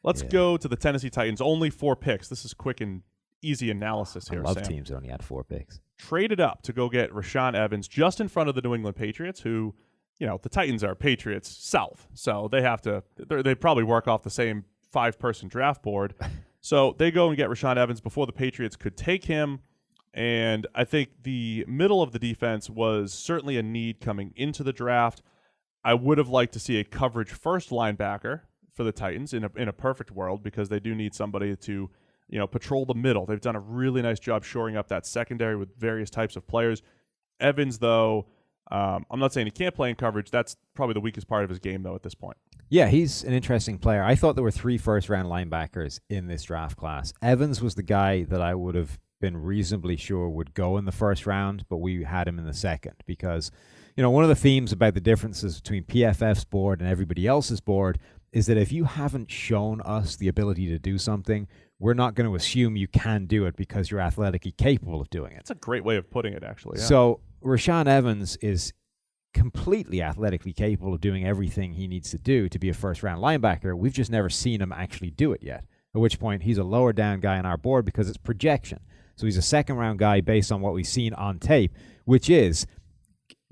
Let's go to the Tennessee Titans. Only 4 picks. This is quick and easy analysis here, I love Sam. teams that only had 4 picks. Traded up to go get Rashaan Evans just in front of the New England Patriots, who, the Titans are Patriots South, so they probably work off the same 5-person draft board. So they go and get Rashaan Evans before the Patriots could take him, and I think the middle of the defense was certainly a need coming into the draft. I would have liked to see a coverage first linebacker for the Titans in a perfect world, because they do need somebody to patrol the middle. They've done a really nice job shoring up that secondary with various types of players. Evans, though, I'm not saying he can't play in coverage. That's probably the weakest part of his game, though, at this point. Yeah, he's an interesting player. I thought there were 3 first-round linebackers in this draft class. Evans was the guy that I would have been reasonably sure would go in the first round, but we had him in the second because, one of the themes about the differences between PFF's board and everybody else's board is that if you haven't shown us the ability to do something, we're not going to assume you can do it because you're athletically capable of doing it. That's a great way of putting it, actually. Yeah. So Rashaan Evans is completely athletically capable of doing everything he needs to do to be a first-round linebacker. We've just never seen him actually do it yet, at which point he's a lower-down guy on our board because it's projection. So he's a second-round guy based on what we've seen on tape, which is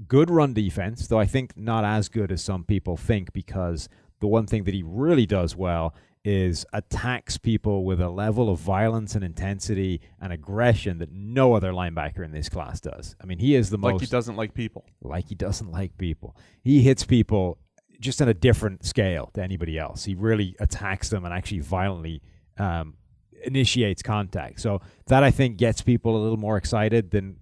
good run defense, though I think not as good as some people think, because the one thing that he really does well is attacks people with a level of violence and intensity and aggression that no other linebacker in this class does. I mean, he is the most... Like he doesn't like people. Like he doesn't like people. He hits people just on a different scale to anybody else. He really attacks them and actually violently initiates contact. So that, I think, gets people a little more excited than,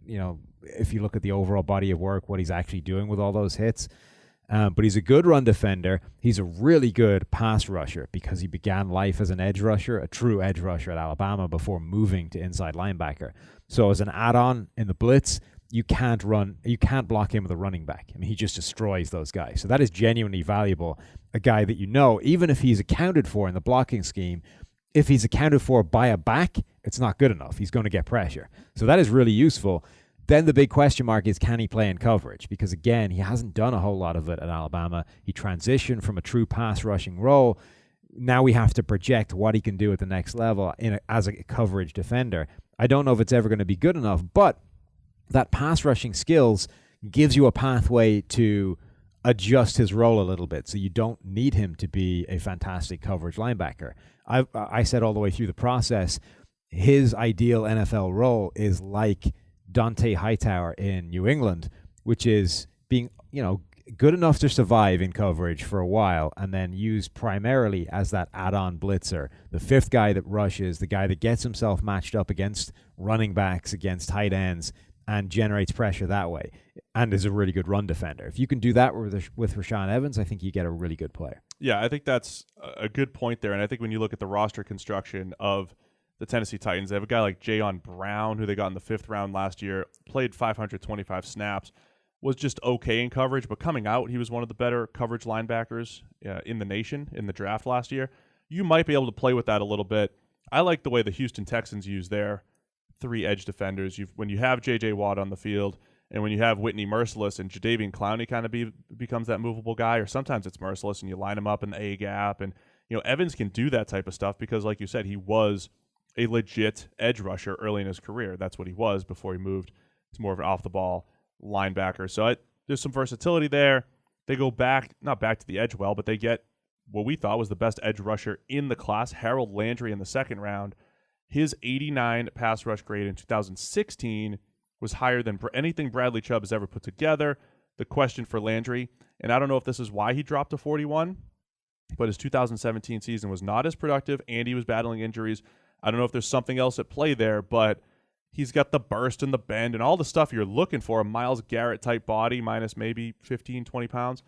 if you look at the overall body of work, what he's actually doing with all those hits. But he's a good run defender. He's a really good pass rusher because he began life as an edge rusher, a true edge rusher at Alabama before moving to inside linebacker. So as an add-on in the blitz, you can't block him with a running back. I mean, he just destroys those guys. So that is genuinely valuable. A guy that even if he's accounted for in the blocking scheme, if he's accounted for by a back, it's not good enough. He's going to get pressure. So that is really useful. Then the big question mark is, can he play in coverage? Because, again, he hasn't done a whole lot of it at Alabama. He transitioned from a true pass rushing role. Now we have to project what he can do at the next level as a coverage defender. I don't know if it's ever going to be good enough, but that pass rushing skills gives you a pathway to adjust his role a little bit, so you don't need him to be a fantastic coverage linebacker. I said all the way through the process, his ideal NFL role is like Dante Hightower in New England, which is being, good enough to survive in coverage for a while and then used primarily as that add-on blitzer, the 5th guy that rushes, the guy that gets himself matched up against running backs, against tight ends, and generates pressure that way, and is a really good run defender. If you can do that with Rashaan Evans, I think you get a really good player. Yeah, I think that's a good point there, and I think when you look at the roster construction of the Tennessee Titans. They have a guy like Jayon Brown, who they got in the 5th round last year, played 525 snaps, was just okay in coverage, but coming out, he was one of the better coverage linebackers in the nation in the draft last year. You might be able to play with that a little bit. I like the way the Houston Texans use their 3 edge defenders. When you have J.J. Watt on the field, and when you have Whitney Merciless and Jadeveon Clowney kind of becomes that movable guy, or sometimes it's Merciless and you line him up in the A gap, and Evans can do that type of stuff because, like you said, he was a legit edge rusher early in his career. That's what he was before he moved to more of an off-the-ball linebacker. So there's some versatility there. They go not back to the edge well, but they get what we thought was the best edge rusher in the class, Harold Landry, in the 2nd round. His 89 pass rush grade in 2016 was higher than anything Bradley Chubb has ever put together. The question for Landry, and I don't know if this is why he dropped to 41, but his 2017 season was not as productive, and he was battling injuries. I don't know if there's something else at play there, but he's got the burst and the bend and all the stuff you're looking for, a Myles Garrett-type body minus maybe 15, 20 pounds.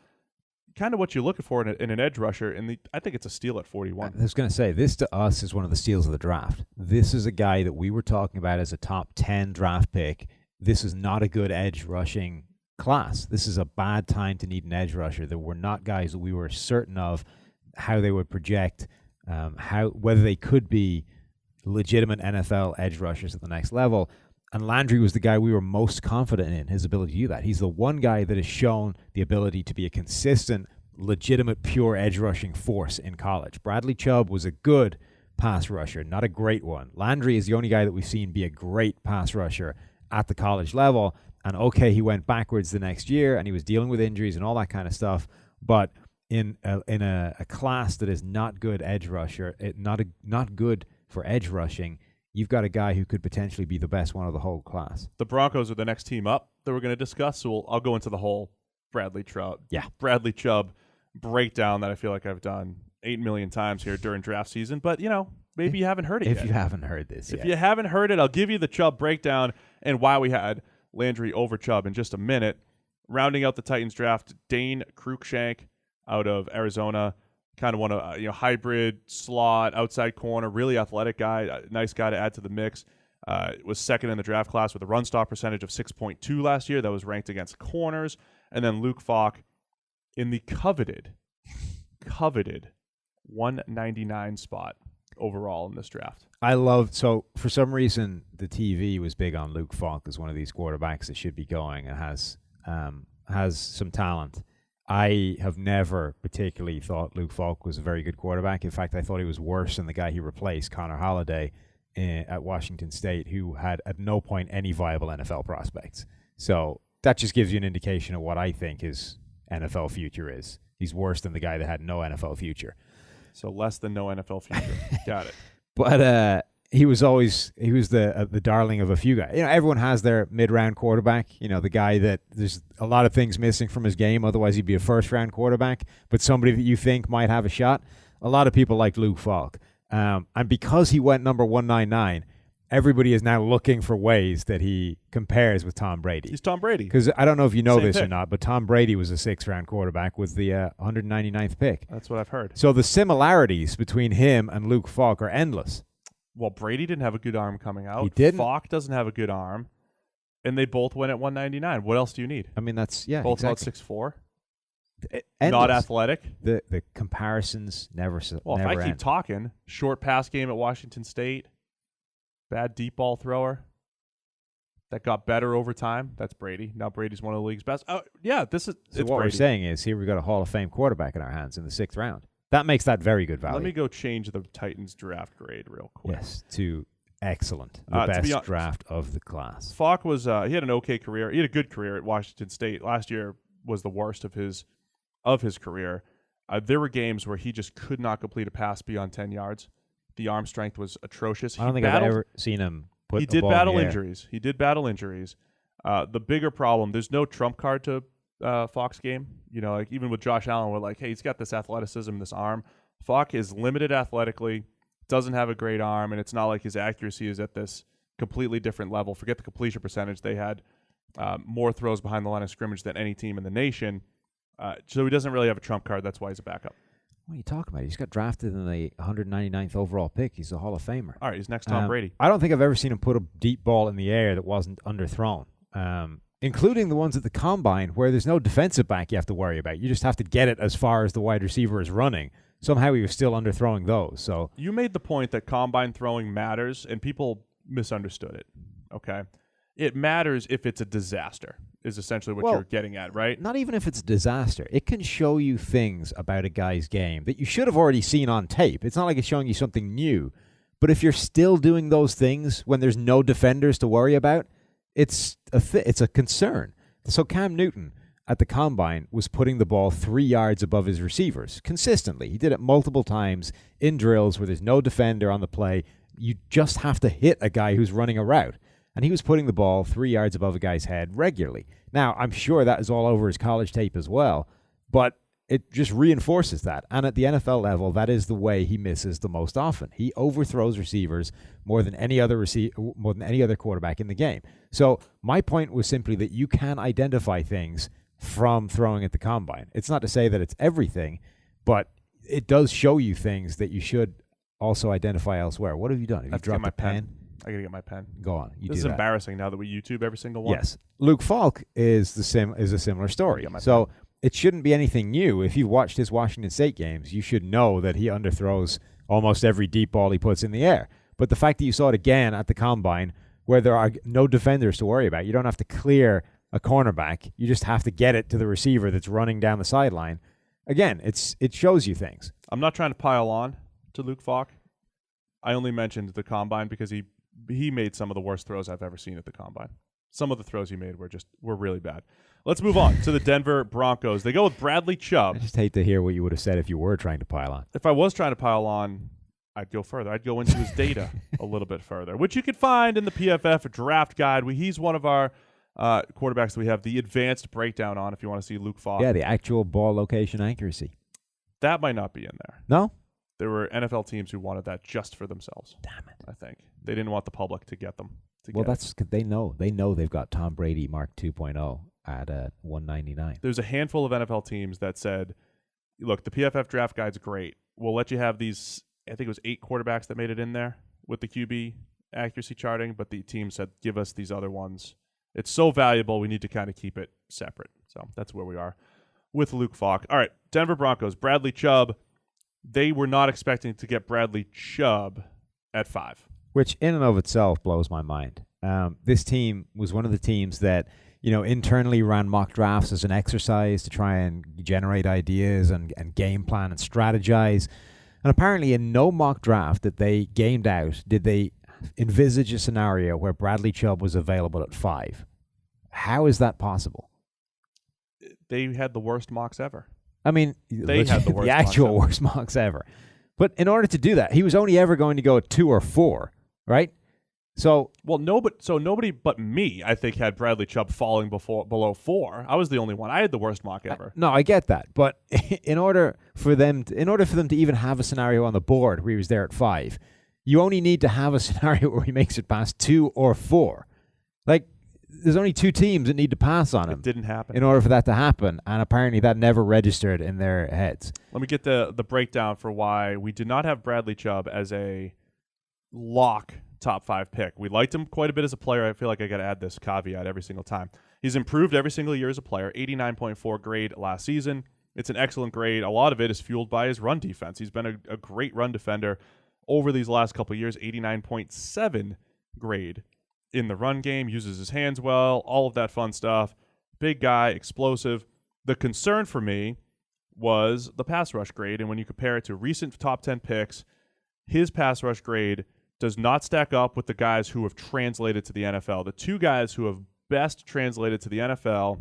Kind of what you're looking for in an edge rusher, and I think it's a steal at 41. I was going to say, this to us is one of the steals of the draft. This is a guy that we were talking about as a top 10 draft pick. This is not a good edge rushing class. This is a bad time to need an edge rusher. There were not guys that we were certain of how they would project, whether they could be legitimate NFL edge rushers at the next level. And Landry was the guy we were most confident in his ability to do that. He's the one guy that has shown the ability to be a consistent, legitimate, pure edge rushing force in college. Bradley Chubb was a good pass rusher, not a great one. Landry is the only guy that we've seen be a great pass rusher at the college level. And okay, he went backwards the next year and he was dealing with injuries and all that kind of stuff. But in a class that is not good edge rusher, not good for edge rushing, you've got a guy who could potentially be the best one of the whole class. The Broncos are the next team up that we're going to discuss, so I'll go into the whole Bradley Chubb breakdown that I feel like I've done 8 million times here during draft season. But, maybe you haven't heard it yet. If you haven't heard this yet. If you haven't heard it, I'll give you the Chubb breakdown and why we had Landry over Chubb in just a minute. Rounding out the Titans draft, Dane Cruikshank out of Arizona. Kind of want a hybrid slot, outside corner, really athletic guy, a nice guy to add to the mix. Was 2nd in the draft class with a run stop percentage of 6.2 last year. That was ranked against corners. And then Luke Falk in the coveted 199 spot overall in this draft. So for some reason, the TV was big on Luke Falk as one of these quarterbacks that should be going and has some talent. I have never particularly thought Luke Falk was a very good quarterback. In fact, I thought he was worse than the guy he replaced, Connor Halliday, at Washington State, who had at no point any viable NFL prospects. So that just gives you an indication of what I think his NFL future is. He's worse than the guy that had no NFL future. So less than no NFL future. Got it. But he was the darling of a few guys. Everyone has their mid-round quarterback. The guy that there's a lot of things missing from his game. Otherwise, he'd be a first-round quarterback. But somebody that you think might have a shot. A lot of people like Luke Falk. And because he went number 199, everybody is now looking for ways that he compares with Tom Brady. He's Tom Brady. Because I don't know if you know this pick or not, but Tom Brady was a 6th-round quarterback with the 199th pick. That's what I've heard. So the similarities between him and Luke Falk are endless. Well, Brady didn't have a good arm coming out. He didn't. Falk doesn't have a good arm. And they both went at 199. What else do you need? I mean, that's, yeah, both exactly. about 6'4". Not athletic. The comparisons never end. Well, if I keep talking, short pass game at Washington State, bad deep ball thrower, that got better over time. That's Brady. Now Brady's one of the league's best. Oh, yeah, So it's what Brady. We're saying is here we got a Hall of Fame quarterback in our hands in the 6th round. That makes that very good value. Let me go change the Titans draft grade real quick. Yes, to excellent. The best draft of the class. Falk was he had an okay career. He had a good career at Washington State. Last year was the worst of his career. There were games where he just could not complete a pass beyond 10 yards. The arm strength was atrocious. I don't think I've ever seen him put He the did ball battle in the air. injuries. He did battle injuries. The bigger problem, there's no trump card to Falk's game. Like even with Josh Allen, we're like, hey, he's got this athleticism, this arm. Falk is limited athletically, doesn't have a great arm, and it's not like his accuracy is at this completely different level. Forget the completion percentage. They had more throws behind the line of scrimmage than any team in the nation. So he doesn't really have a trump card. That's why he's a backup. What are you talking about? He just got drafted in the 199th overall pick. He's a Hall of Famer. All right, he's next Tom Brady. I don't think I've ever seen him put a deep ball in the air that wasn't underthrown, including the ones at the combine where there's no defensive back you have to worry about. You just have to get it as far as the wide receiver is running. Somehow he was still underthrowing those. So you made the point that combine throwing matters, and people misunderstood it. Okay, it matters if it's a disaster, is essentially what you're getting at, right? Not even if it's a disaster. It can show you things about a guy's game that you should have already seen on tape. It's not like it's showing you something new. But if you're still doing those things when there's no defenders to worry about, it's a concern. So Cam Newton at the combine was putting the ball 3 yards above his receivers consistently. He did it multiple times in drills where there's no defender on the play. You just have to hit a guy who's running a route. And he was putting the ball 3 yards above a guy's head regularly. Now, I'm sure that is all over his college tape as well, but it just reinforces that. And at the NFL level, that is the way he misses the most often. He overthrows receivers more than any other quarterback in the game. So my point was simply that you can identify things from throwing at the combine. It's not to say that it's everything, but it does show you things that you should also identify elsewhere. What have you done? Have you dropped a pen? I gotta get my pen. Go on. This is embarrassing now that we YouTube every single one. Yes. Luke Falk is a similar story. So it shouldn't be anything new. If you've watched his Washington State games, you should know that he underthrows almost every deep ball he puts in the air. But the fact that you saw it again at the combine where there are no defenders to worry about, you don't have to clear a cornerback. You just have to get it to the receiver that's running down the sideline. Again, it shows you things. I'm not trying to pile on to Luke Falk. I only mentioned the combine because he made some of the worst throws I've ever seen at the combine. Some of the throws he made were really bad. Let's move on to the Denver Broncos. They go with Bradley Chubb. I just hate to hear what you would have said if you were trying to pile on. If I was trying to pile on, I'd go further. I'd go into his data a little bit further, which you can find in the PFF draft guide. He's one of our quarterbacks that we have the advanced breakdown on if you want to see Luke Falk. Yeah, the actual ball location accuracy. That might not be in there. No? There were NFL teams who wanted that just for themselves. Damn it. I think. They didn't want the public to get them. That's they know. They know they've got Tom Brady Mark 2.0 at 199. There's a handful of NFL teams that said, look, the PFF draft guide's great. We'll let you have these, I think it was 8 quarterbacks that made it in there with the QB accuracy charting, but the team said, give us these other ones. It's so valuable, we need to kind of keep it separate. So that's where we are with Luke Falk. All right, Denver Broncos, Bradley Chubb. They were not expecting to get Bradley Chubb at 5. Which in and of itself blows my mind. This team was one of the teams that, internally ran mock drafts as an exercise to try and generate ideas and game plan and strategize. And apparently in no mock draft that they gamed out did they envisage a scenario where Bradley Chubb was available at 5. How is that possible? They had the worst mocks ever. I mean, they had the actual worst mocks ever. But in order to do that, he was only ever going to go at 2 or 4, right? So nobody but me, I think, had Bradley Chubb falling below 4. I was the only one. I had the worst mock ever. No, I get that, but in order for them to even have a scenario on the board where he was there at 5, you only need to have a scenario where he makes it past 2 or 4. Like, there's only 2 teams that need to pass on him. It didn't happen. In order for that to happen, and apparently that never registered in their heads. Let me get the breakdown for why we did not have Bradley Chubb as a lock top 5 pick. We liked him quite a bit as a player. I feel like I got to add this caveat every single time. He's improved every single year as a player, 89.4 grade last season. It's an excellent grade. A lot of it is fueled by his run defense. He's been a great run defender over these last couple of years, 89.7 grade in the run game, uses his hands well, all of that fun stuff. Big guy, explosive. The concern for me was the pass rush grade, and when you compare it to recent top 10 picks, his pass rush grade does not stack up with the guys who have translated to the NFL. The 2 guys who have best translated to the NFL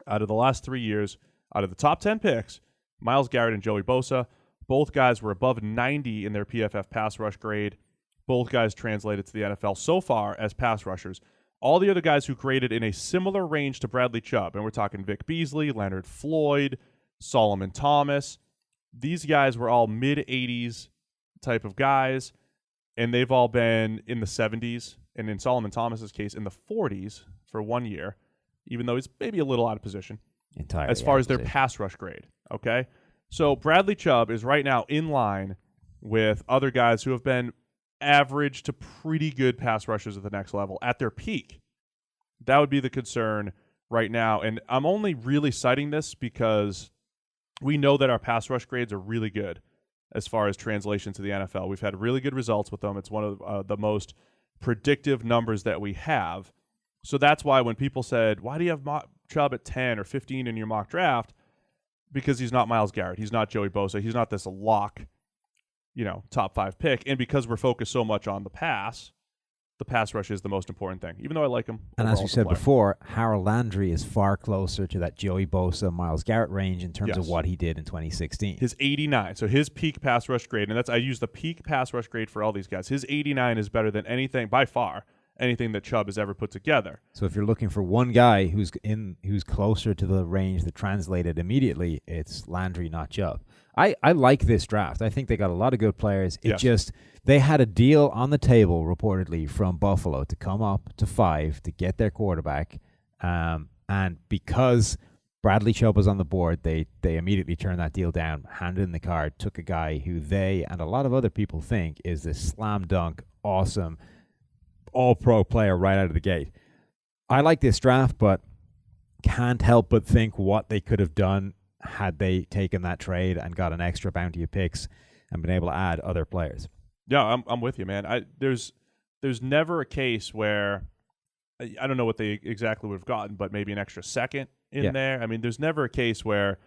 out of the last 3 years, out of the top 10 picks, Myles Garrett and Joey Bosa, both guys were above 90 in their PFF pass rush grade. Both guys translated to the NFL so far as pass rushers. All the other guys who graded in a similar range to Bradley Chubb, and we're talking Vic Beasley, Leonard Floyd, Solomon Thomas, these guys were all mid-80s type of guys, and they've all been in the 70s, and in Solomon Thomas's case, in the 40s for 1 year, even though he's maybe a little out of position entirely as far as their position. pass rush grade, okay? So Bradley Chubb is right now in line with other guys who have been average to pretty good pass rushers at the next level at their peak. That would be the concern right now. And I'm only really citing this because we know that our pass rush grades are really good as far as translation to the NFL. We've had really good results with them. It's one of the most predictive numbers that we have. So that's why when people said, why do you have Chubb at 10 or 15 in your mock draft? Because he's not Myles Garrett. He's not Joey Bosa. He's not this lock, top 5 pick. And because we're focused so much on the pass rush is the most important thing, even though I like him. And as you said before, Harold Landry is far closer to that Joey Bosa, Myles Garrett range in terms of what he did in 2016. His 89, so his peak pass rush grade, and I use the peak pass rush grade for all these guys. His 89 is better than anything, by far, anything that Chubb has ever put together. So if you're looking for one guy who's closer to the range that translated immediately, it's Landry, not Chubb. I like this draft. I think they got a lot of good players. They had a deal on the table, reportedly, from Buffalo to come up to 5 to get their quarterback. And because Bradley Chubb was on the board, they immediately turned that deal down, handed in the card, took a guy who they and a lot of other people think is this slam dunk, awesome, all-pro player right out of the gate. I like this draft, but can't help but think what they could have done had they taken that trade and got an extra bounty of picks and been able to add other players. Yeah, I'm with you, man. There's never a case where I don't know what they exactly would have gotten, but maybe an extra second in there. I mean, there's never a case where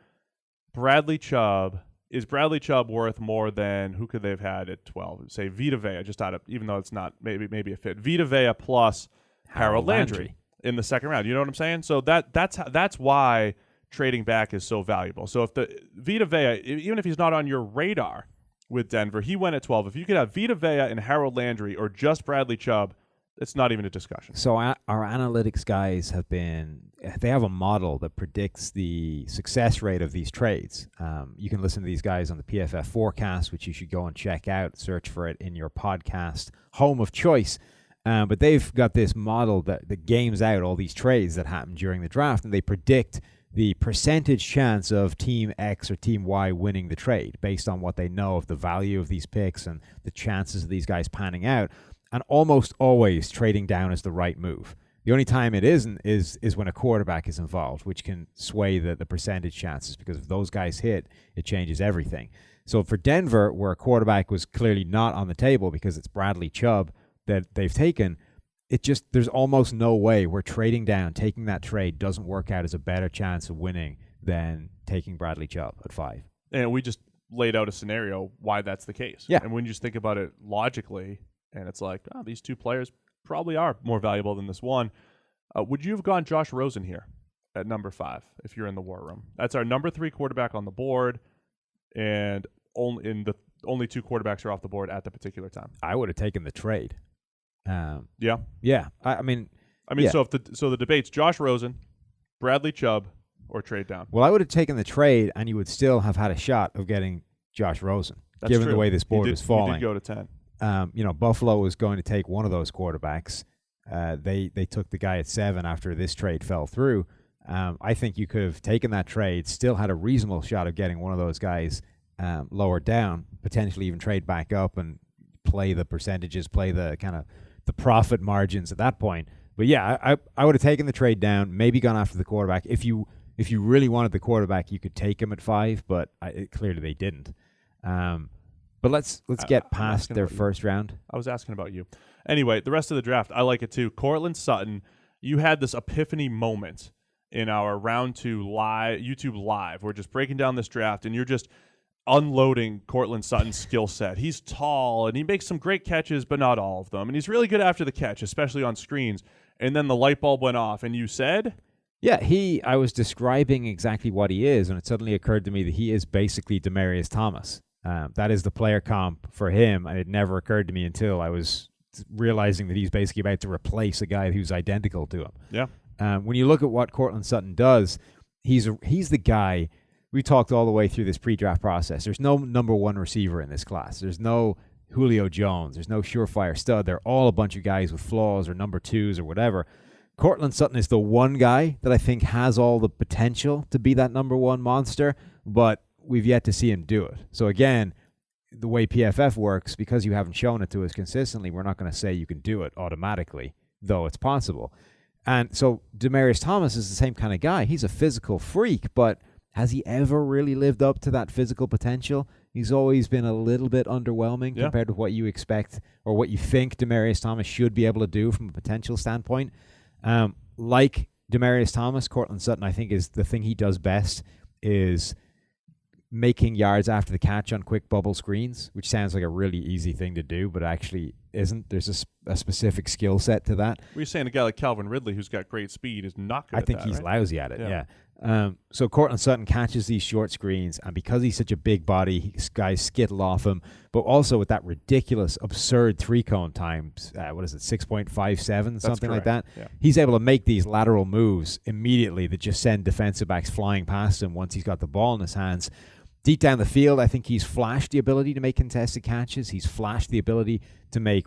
Bradley Chubb worth more than who could they have had at 12? Say Vita Vea, just out of, even though it's not maybe a fit. Vita Vea plus Harold Landry in the second round. You know what I'm saying? So that's why trading back is so valuable. So if the Vita Vea, even if he's not on your radar with Denver, he went at 12. If you could have Vita Vea and Harold Landry or just Bradley Chubb, it's not even a discussion. So our analytics guys they have a model that predicts the success rate of these trades. You can listen to these guys on the PFF forecast, which you should go and check out. Search for it in your podcast home of choice. But they've got this model that games out all these trades that happen during the draft, and they predict the percentage chance of Team X or Team Y winning the trade based on what they know of the value of these picks and the chances of these guys panning out. And almost always trading down is the right move. The only time it isn't is when a quarterback is involved, which can sway the percentage chances, because if those guys hit, it changes everything. So for Denver, where a quarterback was clearly not on the table because it's Bradley Chubb that they've taken, there's almost no way where trading down, taking that trade doesn't work out as a better chance of winning than taking Bradley Chubb at 5. And we just laid out a scenario why that's the case. Yeah. And when you just think about it logically, and it's like, these two players probably are more valuable than this one. Would you have gone Josh Rosen here at number 5 if you're in the war room? That's our number 3 quarterback on the board, and only 2 quarterbacks are off the board at the particular time. I would have taken the trade. Yeah. I mean, so the debate's Josh Rosen, Bradley Chubb, or trade down. Well, I would have taken the trade, and you would still have had a shot of getting Josh Rosen, given the way this board was falling. He did go to 10. Buffalo was going to take one of those quarterbacks. They took the guy at 7 after this trade fell through. I think you could have taken that trade, still had a reasonable shot of getting one of those guys lower down, potentially even trade back up and play the percentages, play the kind of the profit margins at that point. But yeah, I would have taken the trade down, maybe gone after the quarterback. If you really wanted the quarterback, you could take him at 5, but clearly they didn't. But let's get past their first round. I was asking about you. Anyway, the rest of the draft, I like it too. Cortland Sutton, you had this epiphany moment in our round 2 live YouTube live. We're just breaking down this draft, and you're just unloading Cortland Sutton's skill set. He's tall, and he makes some great catches, but not all of them. And he's really good after the catch, especially on screens. And then the light bulb went off, and you said? Yeah, I was describing exactly what he is, and it suddenly occurred to me that he is basically Demaryius Thomas. That is the player comp for him, and it never occurred to me until I was realizing that he's basically about to replace a guy who's identical to him. Yeah. When you look at what Cortland Sutton does, he's the guy. We talked all the way through this pre-draft process. There's no number 1 receiver in this class. There's no Julio Jones. There's no surefire stud. They're all a bunch of guys with flaws or number 2s or whatever. Cortland Sutton is the one guy that I think has all the potential to be that number 1 monster, but we've yet to see him do it. So again, the way PFF works, because you haven't shown it to us consistently, we're not going to say you can do it automatically, though it's possible. And so Demaryius Thomas is the same kind of guy. He's a physical freak, but has he ever really lived up to that physical potential? He's always been a little bit underwhelming compared to what you expect or what you think Demaryius Thomas should be able to do from a potential standpoint. Like Demaryius Thomas, Courtland Sutton, I think, is the thing he does best is making yards after the catch on quick bubble screens, which sounds like a really easy thing to do, but actually isn't. There's a specific skill set to that. Were you saying a guy like Calvin Ridley, who's got great speed, is not good I think at that, he's right? lousy at it, yeah. So Courtland Sutton catches these short screens, and because he's such a big body, guys skittle off him, but also with that ridiculous, absurd three-cone times, 6.57, something like that, he's able to make these lateral moves immediately that just send defensive backs flying past him once he's got the ball in his hands. Deep down the field, I think he's flashed the ability to make contested catches. He's flashed the ability to make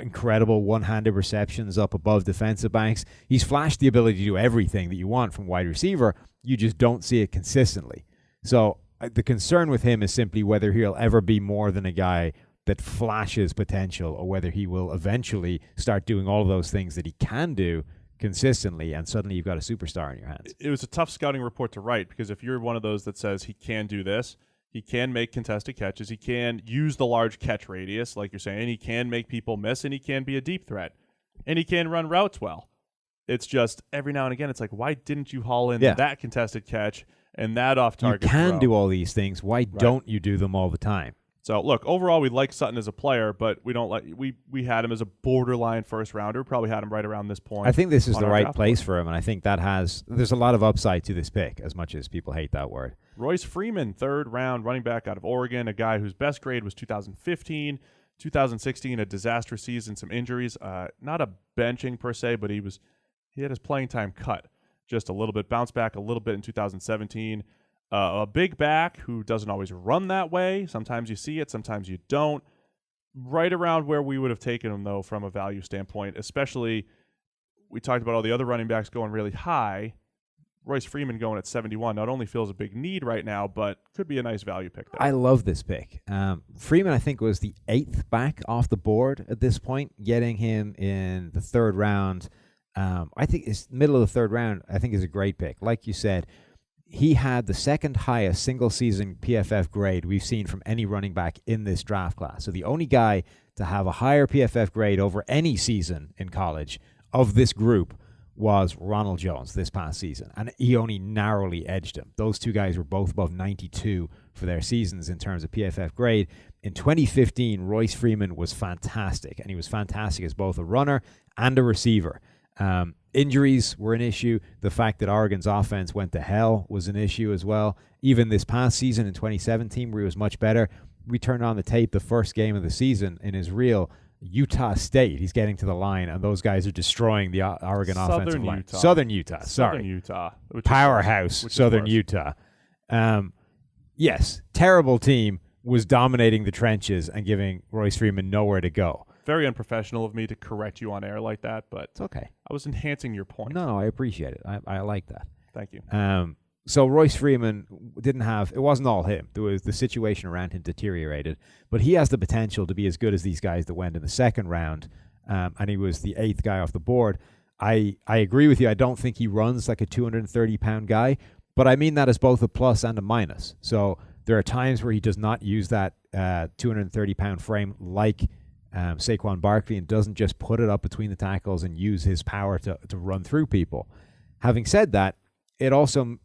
incredible one-handed receptions up above defensive backs. He's flashed the ability to do everything that you want from wide receiver. You just don't see it consistently. So the concern with him is simply whether he'll ever be more than a guy that flashes potential, or whether he will eventually start doing all of those things that he can do consistently, and suddenly you've got a superstar in your hands. It was a tough scouting report to write, because if you're one of those that says he can do this, he can make contested catches, he can use the large catch radius, like you're saying, he can make people miss, and he can be a deep threat, and he can run routes well. It's just every now and again, it's like, why didn't you haul in that contested catch and that off-target You can throw? do all these things. Why don't you do them all the time? So, look, overall, we like Sutton as a player, but we don't like we had him as a borderline first rounder. Probably had him right around this point. I think this is the right place for him, and I think there's a lot of upside to this pick, as much as people hate that word. Royce Freeman, third round running back out of Oregon, a guy whose best grade was 2015, 2016, a disastrous season, some injuries. Not a benching per se, but he had his playing time cut just a little bit. Bounced back a little bit in 2017. A big back who doesn't always run that way. Sometimes you see it, sometimes you don't. Right around where we would have taken him, though, from a value standpoint, especially we talked about all the other running backs going really high. Royce Freeman going at 71 not only feels a big need right now, but could be a nice value pick there. I love this pick. Freeman, I think, was the 8th back off the board at this point. Getting him in the third round, I think it's middle of the third round, I think is a great pick. Like you said, he had the second highest single-season PFF grade we've seen from any running back in this draft class. So the only guy to have a higher PFF grade over any season in college of this group was Ronald Jones this past season, and he only narrowly edged him. Those two guys were both above 92 for their seasons in terms of PFF grade. In 2015, Royce Freeman was fantastic, and he was fantastic as both a runner and a receiver. Injuries were an issue. The fact that Oregon's offense went to hell was an issue as well. Even this past season in 2017, where he was much better, we turned on the tape the first game of the season in his real Utah State. He's getting to the line, and those guys are destroying the Oregon offensive line. Southern Utah. Powerhouse, Southern Utah. Yes, terrible team was dominating the trenches and giving Royce Freeman nowhere to go. Very unprofessional of me to correct you on air like that, but it's okay. I was enhancing your point. No, I appreciate it. I like that. Thank you. So Royce Freeman it wasn't all him. There was the situation around him deteriorated, but he has the potential to be as good as these guys that went in the second round, and he was the 8th guy off the board. I agree with you. I don't think he runs like a 230-pound guy, but I mean that as both a plus and a minus. So there are times where he does not use that 230-pound frame like Saquon Barkley, and doesn't just put it up between the tackles and use his power to run through people. Having said that, it also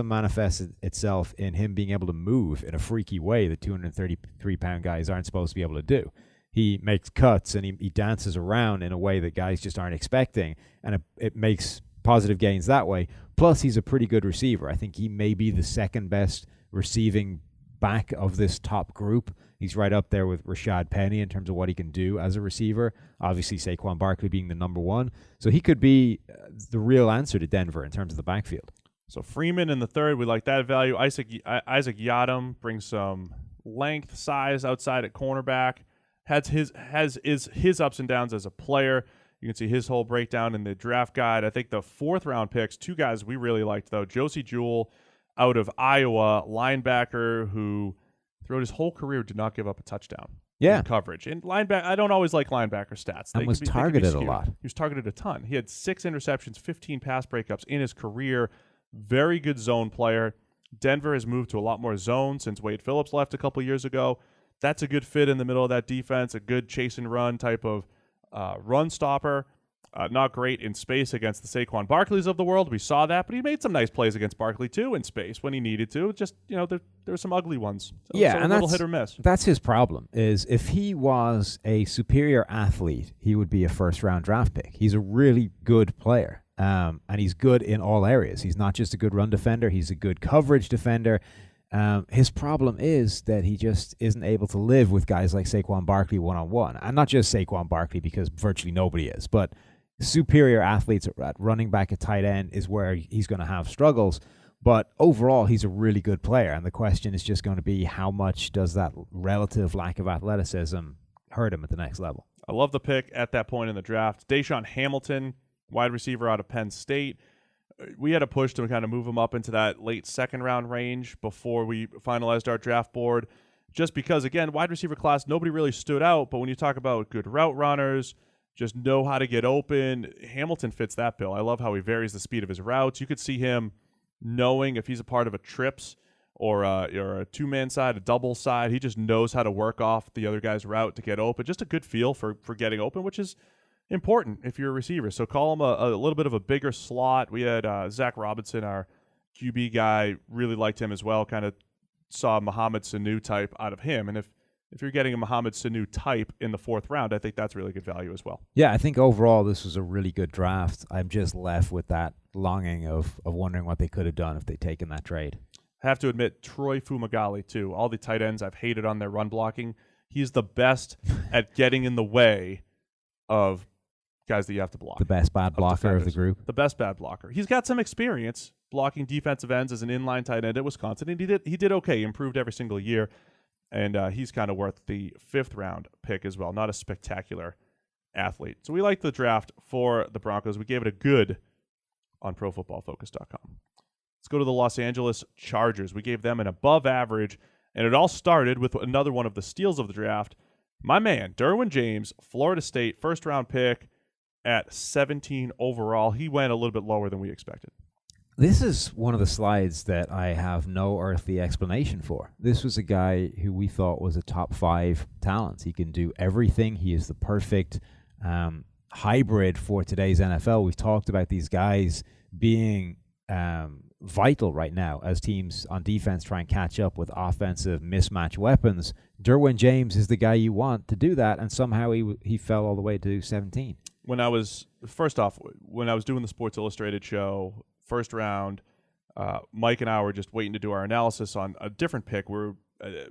manifests itself in him being able to move in a freaky way that 233-pound guys aren't supposed to be able to do. He makes cuts and he dances around in a way that guys just aren't expecting, and it makes positive gains that way. Plus, he's a pretty good receiver. I think he may be the second best receiving back of this top group. He's right up there with Rashad Penny in terms of what he can do as a receiver. Obviously, Saquon Barkley being the number one. So he could be the real answer to Denver in terms of the backfield. So Freeman in the third, we like that value. Isaac Yiadom brings some length, size outside at cornerback. Has his ups and downs as a player. You can see his whole breakdown in the draft guide. I think the 4th round picks, 2 guys we really liked, though. Josie Jewell, out of Iowa, linebacker who throughout his whole career did not give up a touchdown. Yeah. In coverage. And I don't always like linebacker stats. And was targeted a lot. He was targeted a ton. He had 6 interceptions, 15 pass breakups in his career. Very good zone player. Denver has moved to a lot more zone since Wade Phillips left a couple years ago. That's a good fit in the middle of that defense, a good chase and run type of run stopper. Not great in space against the Saquon Barkleys of the world. We saw that, but he made some nice plays against Barkley too in space when he needed to. Just, there were some ugly ones. So yeah, and a little hit or miss. That's his problem, is if he was a superior athlete, he would be a first-round draft pick. He's a really good player, and he's good in all areas. He's not just a good run defender. He's a good coverage defender. His problem is that he just isn't able to live with guys like Saquon Barkley one-on-one. And not just Saquon Barkley, because virtually nobody is, but superior athletes at running back, at tight end is where he's going to have struggles. But overall, he's a really good player. And the question is just going to be, how much does that relative lack of athleticism hurt him at the next level? I love the pick at that point in the draft. Deshaun Hamilton, wide receiver out of Penn State. We had a push to kind of move him up into that late second round range before we finalized our draft board. Just because, again, wide receiver class, nobody really stood out. But when you talk about good route runners, just know how to get open, Hamilton fits that bill. I love how he varies the speed of his routes. You could see him knowing if he's a part of a trips or a two-man side, a double side. He just knows how to work off the other guy's route to get open. Just a good feel for getting open, which is important if you're a receiver. So call him a little bit of a bigger slot. We had Zach Robinson, our QB guy, really liked him as well, kind of saw Mohamed Sanu type out of him. And if you're getting a Mohamed Sanu type in the 4th round, I think that's really good value as well. Yeah, I think overall this was a really good draft. I'm just left with that longing of wondering what they could have done if they'd taken that trade. I have to admit, Troy Fumagalli, too. All the tight ends I've hated on their run blocking. He's the best at getting in the way of guys that you have to block. The best bad blocker of the group. The best bad blocker. He's got some experience blocking defensive ends as an inline tight end at Wisconsin, and he did okay. He improved every single year. And he's kind of worth the 5th round pick as well. Not a spectacular athlete. So we like the draft for the Broncos. We gave it a good on ProFootballFocus.com. Let's go to the Los Angeles Chargers. We gave them an above average, and it all started with another one of the steals of the draft. My man, Derwin James, Florida State, 1st round pick at 17 overall. He went a little bit lower than we expected. This is one of the slides that I have no earthly explanation for. This was a guy who we thought was a top 5 talent. He can do everything. He is the perfect hybrid for today's NFL. We've talked about these guys being vital right now as teams on defense try and catch up with offensive mismatch weapons. Derwin James is the guy you want to do that, and somehow he fell all the way to 17. When I was doing the Sports Illustrated show, 1st round, Mike and I were just waiting to do our analysis on a different pick where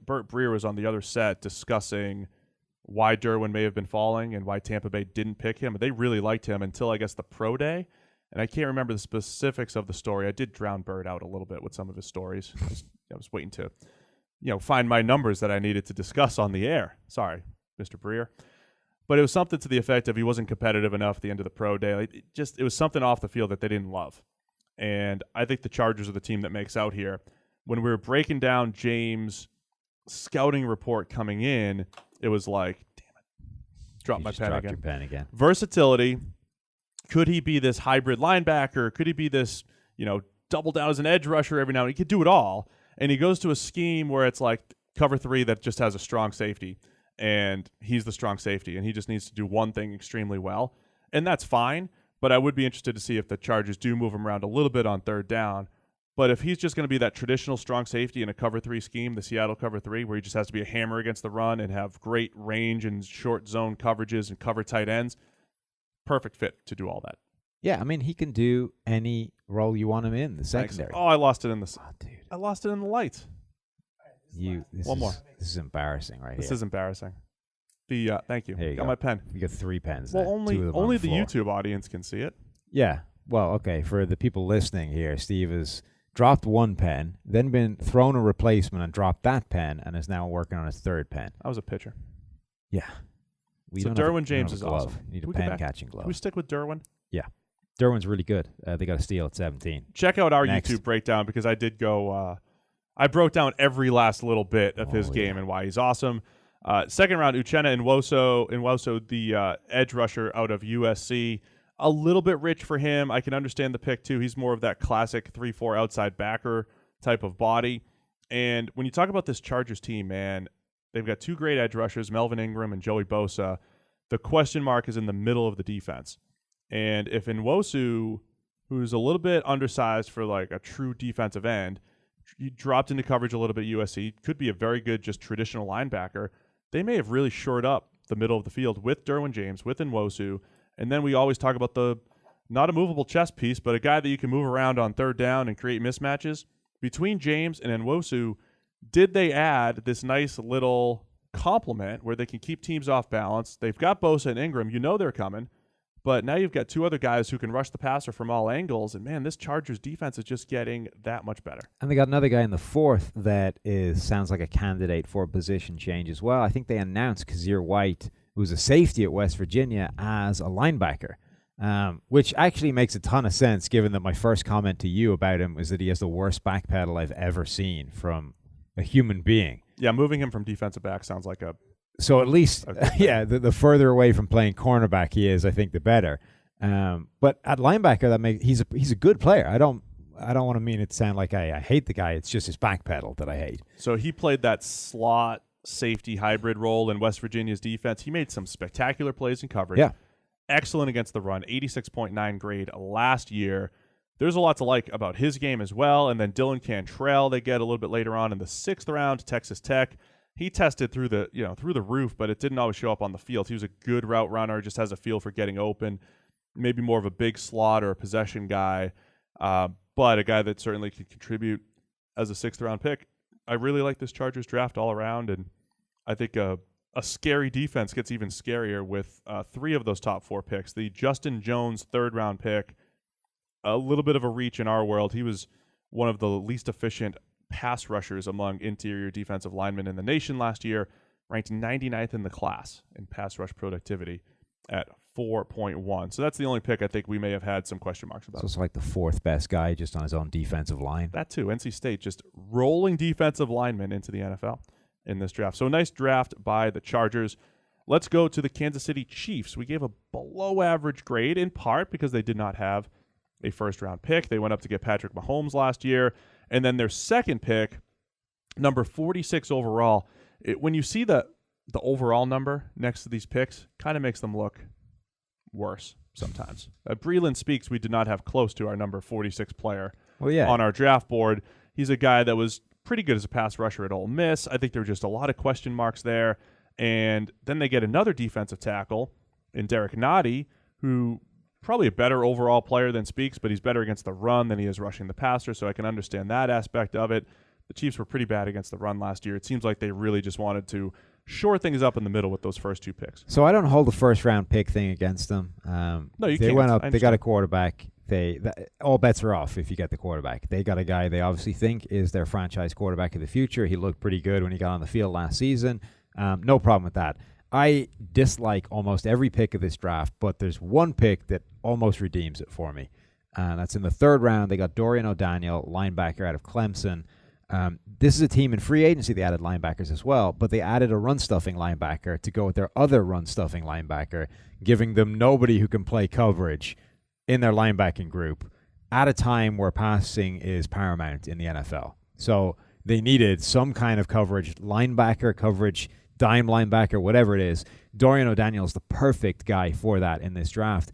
Burt Breer was on the other set discussing why Derwin may have been falling and why Tampa Bay didn't pick him. They really liked him until, I guess, the pro day. And I can't remember the specifics of the story. I did drown Burt out a little bit with some of his stories. I was waiting to find my numbers that I needed to discuss on the air. Sorry, Mr. Breer. But it was something to the effect of he wasn't competitive enough at the end of the pro day. It was something off the field that they didn't love. And I think the Chargers are the team that makes out here. When we were breaking down James' scouting report coming in, it was like, damn it, dropped my pen again. Your pen again. Versatility. Could he be this hybrid linebacker? Could he be this, double down as an edge rusher every now and then? He could do it all. And he goes to a scheme where it's like cover 3 that just has a strong safety. And he's the strong safety. And he just needs to do one thing extremely well. And that's fine. But I would be interested to see if the Chargers do move him around a little bit on 3rd down. But if he's just going to be that traditional strong safety in a cover 3 scheme, the Seattle cover 3, where he just has to be a hammer against the run and have great range and short zone coverages and cover tight ends, perfect fit to do all that. Yeah, I mean, he can do any role you want him in, the secondary. Oh, I lost it in the dude. I lost it in the lights. One more. This is embarrassing right here. This is embarrassing. Thank you. Here you got go. my pen. You got 3 pens. Well, there. only the YouTube audience can see it. Yeah. Well, okay. For the people listening here, Steve has dropped 1 pen, then been thrown a replacement and dropped that pen, and is now working on his 3rd pen. I was a pitcher. Yeah. So Derwin James is glove. awesome. You need a pen catching glove. Can we stick with Derwin? Yeah. Derwin's really good. They got a steal at 17. Check out our Next. YouTube breakdown because I did go. I broke down every last little bit of his game and why he's awesome. Second round, Uchenna Nwosu, the edge rusher out of USC. A little bit rich for him. I can understand the pick too. He's more of that classic 3-4 outside backer type of body. And when you talk about this Chargers team, man, they've got two great edge rushers, Melvin Ingram and Joey Bosa. The question mark is in the middle of the defense. And if Nwosu, who's a little bit undersized for like a true defensive end, he dropped into coverage a little bit at USC, could be a very good just traditional linebacker, they may have really shored up the middle of the field with Derwin James, with Nwosu. And then we always talk about the not a movable chess piece, but a guy that you can move around on third down and create mismatches. Between James and Nwosu, did they add this nice little complement where they can keep teams off balance? They've got Bosa and Ingram. You know they're coming. But now you've got two other guys who can rush the passer from all angles. And, man, this Chargers defense is just getting that much better. And they got another guy in the fourth that sounds like a candidate for a position change as well. I think they announced Kazir White, who's a safety at West Virginia, as a linebacker, which actually makes a ton of sense given that my first comment to you about him was that he has the worst back pedal I've ever seen from a human being. Yeah, moving him from defensive back sounds like a... So at least, the further away from playing cornerback he is, I think the better. But at linebacker, he's a good player. I don't want to mean it sound like I hate the guy. It's just his back pedal that I hate. So he played that slot safety hybrid role in West Virginia's defense. He made some spectacular plays in coverage. Yeah. Excellent against the run, 86.9 grade last year. There's a lot to like about his game as well. And then Dylan Cantrell, they get a little bit later on in the 6th round, Texas Tech. He tested through the roof, but it didn't always show up on the field. He was a good route runner, just has a feel for getting open, maybe more of a big slot or a possession guy, but a guy that certainly could contribute as a 6th round pick. I really like this Chargers draft all around, and I think a scary defense gets even scarier with 3 of those top 4 picks. The Justin Jones 3rd round pick, a little bit of a reach in our world. He was one of the least efficient pass rushers among interior defensive linemen in the nation last year, ranked 99th in the class in pass rush productivity at 4.1. So that's the only pick I think we may have had some question marks about. So it's like the 4th best guy just on his own defensive line. That too. NC State just rolling defensive linemen into the NFL in this draft. So a nice draft by the Chargers. Let's go to the Kansas City Chiefs. We gave a below average grade in part because they did not have a 1st round pick. They went up to get Patrick Mahomes last year. And then their 2nd pick, number 46 overall, when you see the overall number next to these picks, kind of makes them look worse sometimes. Breland Speaks, we did not have close to our number 46 player on our draft board. He's a guy that was pretty good as a pass rusher at Ole Miss. I think there were just a lot of question marks there. And then they get another defensive tackle in Derek Nottie, who probably a better overall player than Speaks, but he's better against the run than he is rushing the passer, so I can understand that aspect of it. The Chiefs were pretty bad against the run last year. It seems like they really just wanted to shore things up in the middle with those first 2 picks. So I don't hold the 1st round pick thing against them. No, you can't. They went up, they got a quarterback. All bets are off if you get the quarterback. They got a guy they obviously think is their franchise quarterback of the future. He looked pretty good when he got on the field last season. No problem with that. I dislike almost every pick of this draft, but there's one pick that almost redeems it for me. That's in the 3rd round. They got Dorian O'Daniel, linebacker out of Clemson. This is a team in free agency. They added linebackers as well, but they added a run-stuffing linebacker to go with their other run-stuffing linebacker, giving them nobody who can play coverage in their linebacking group at a time where passing is paramount in the NFL. So they needed some kind of coverage, linebacker coverage, dime linebacker, whatever it is. Dorian O'Daniel is the perfect guy for that in this draft.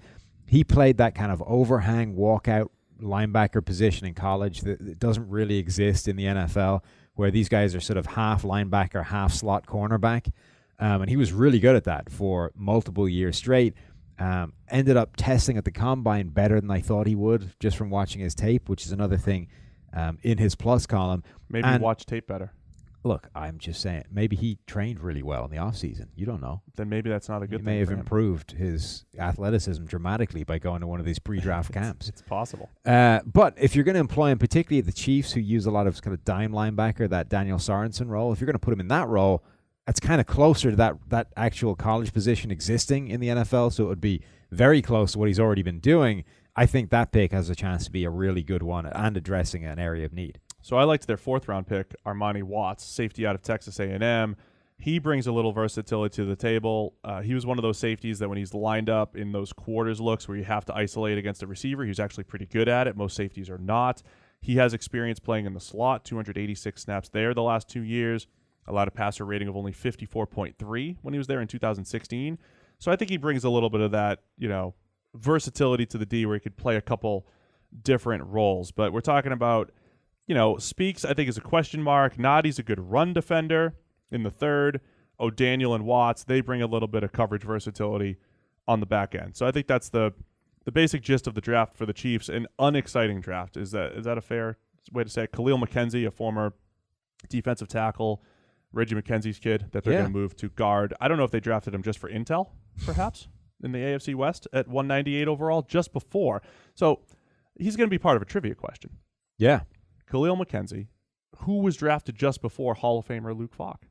He played that kind of overhang walkout linebacker position in college that doesn't really exist in the NFL, where these guys are sort of half linebacker, half slot cornerback. And he was really good at that for multiple years straight. Ended up testing at the combine better than I thought he would just from watching his tape, which is another thing in his plus column. Maybe watch tape better. Look, I'm just saying, maybe he trained really well in the offseason. You don't know. Then maybe that's not a good thing. He may have improved his athleticism dramatically by going to one of these pre-draft camps. It's possible. But if you're going to employ him, particularly the Chiefs, who use a lot of kind of dime linebacker, that Daniel Sorensen role, if you're going to put him in that role, It's kind of closer to that actual college position existing in the NFL, so it would be very close to what he's already been doing. I think that pick has a chance to be a really good one and addressing an area of need. So I liked their 4th-round pick, Armani Watts, safety out of Texas A&M. He brings a little versatility to the table. He was one of those safeties that when he's lined up in those quarters looks where you have to isolate against a receiver, he's actually pretty good at it. Most safeties are not. He has experience playing in the slot, 286 snaps there the last 2 years, allowed a passer rating of only 54.3 when he was there in 2016. So I think he brings a little bit of that, versatility to the D where he could play a couple different roles. But we're talking about, Speaks, I think, is a question mark. Nadi's a good run defender in the 3rd. O'Daniel and Watts, they bring a little bit of coverage versatility on the back end. So I think that's the basic gist of the draft for the Chiefs. An unexciting draft. Is that a fair way to say it? Khalil McKenzie, a former defensive tackle, Reggie McKenzie's kid that they're going to move to guard. I don't know if they drafted him just for intel, perhaps, in the AFC West at 198 overall, just before. So he's going to be part of a trivia question. Yeah. Khalil McKenzie, who was drafted just before Hall of Famer Luke Falk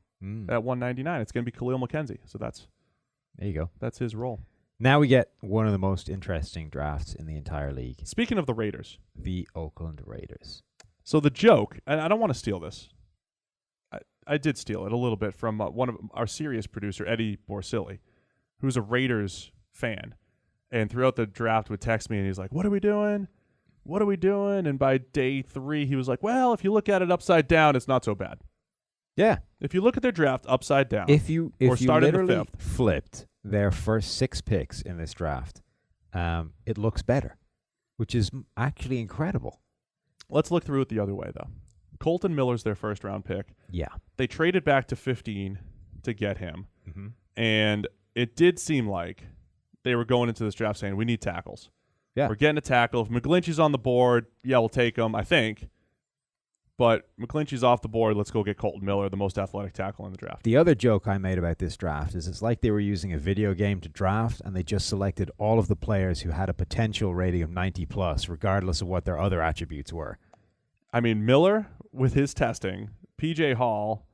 at 199. It's going to be Khalil McKenzie. So there you go. That's his role. Now we get one of the most interesting drafts in the entire league. Speaking of the Raiders. The Oakland Raiders. So the joke, and I don't want to steal this. I did steal it a little bit from one of our Sirius producer, Eddie Borsilli, who's a Raiders fan. And throughout the draft would text me and he's like, what are we doing? What are we doing? And by day 3, he was like, well, if you look at it upside down, it's not so bad. Yeah. If you look at their draft upside down, if you literally in the 5th, flipped their first 6 picks in this draft, it looks better, which is actually incredible. Let's look through it the other way, though. Colton Miller's their 1st-round pick. Yeah. They traded back to 15 to get him. Mm-hmm. And it did seem like they were going into this draft saying, we need tackles. Yeah. We're getting a tackle. If McGlinchey's on the board, we'll take him, I think. But McGlinchey's off the board. Let's go get Colton Miller, the most athletic tackle in the draft. The other joke I made about this draft is it's like they were using a video game to draft, and they just selected all of the players who had a potential rating of 90+, regardless of what their other attributes were. I mean, Miller, with his testing, P.J. Hall,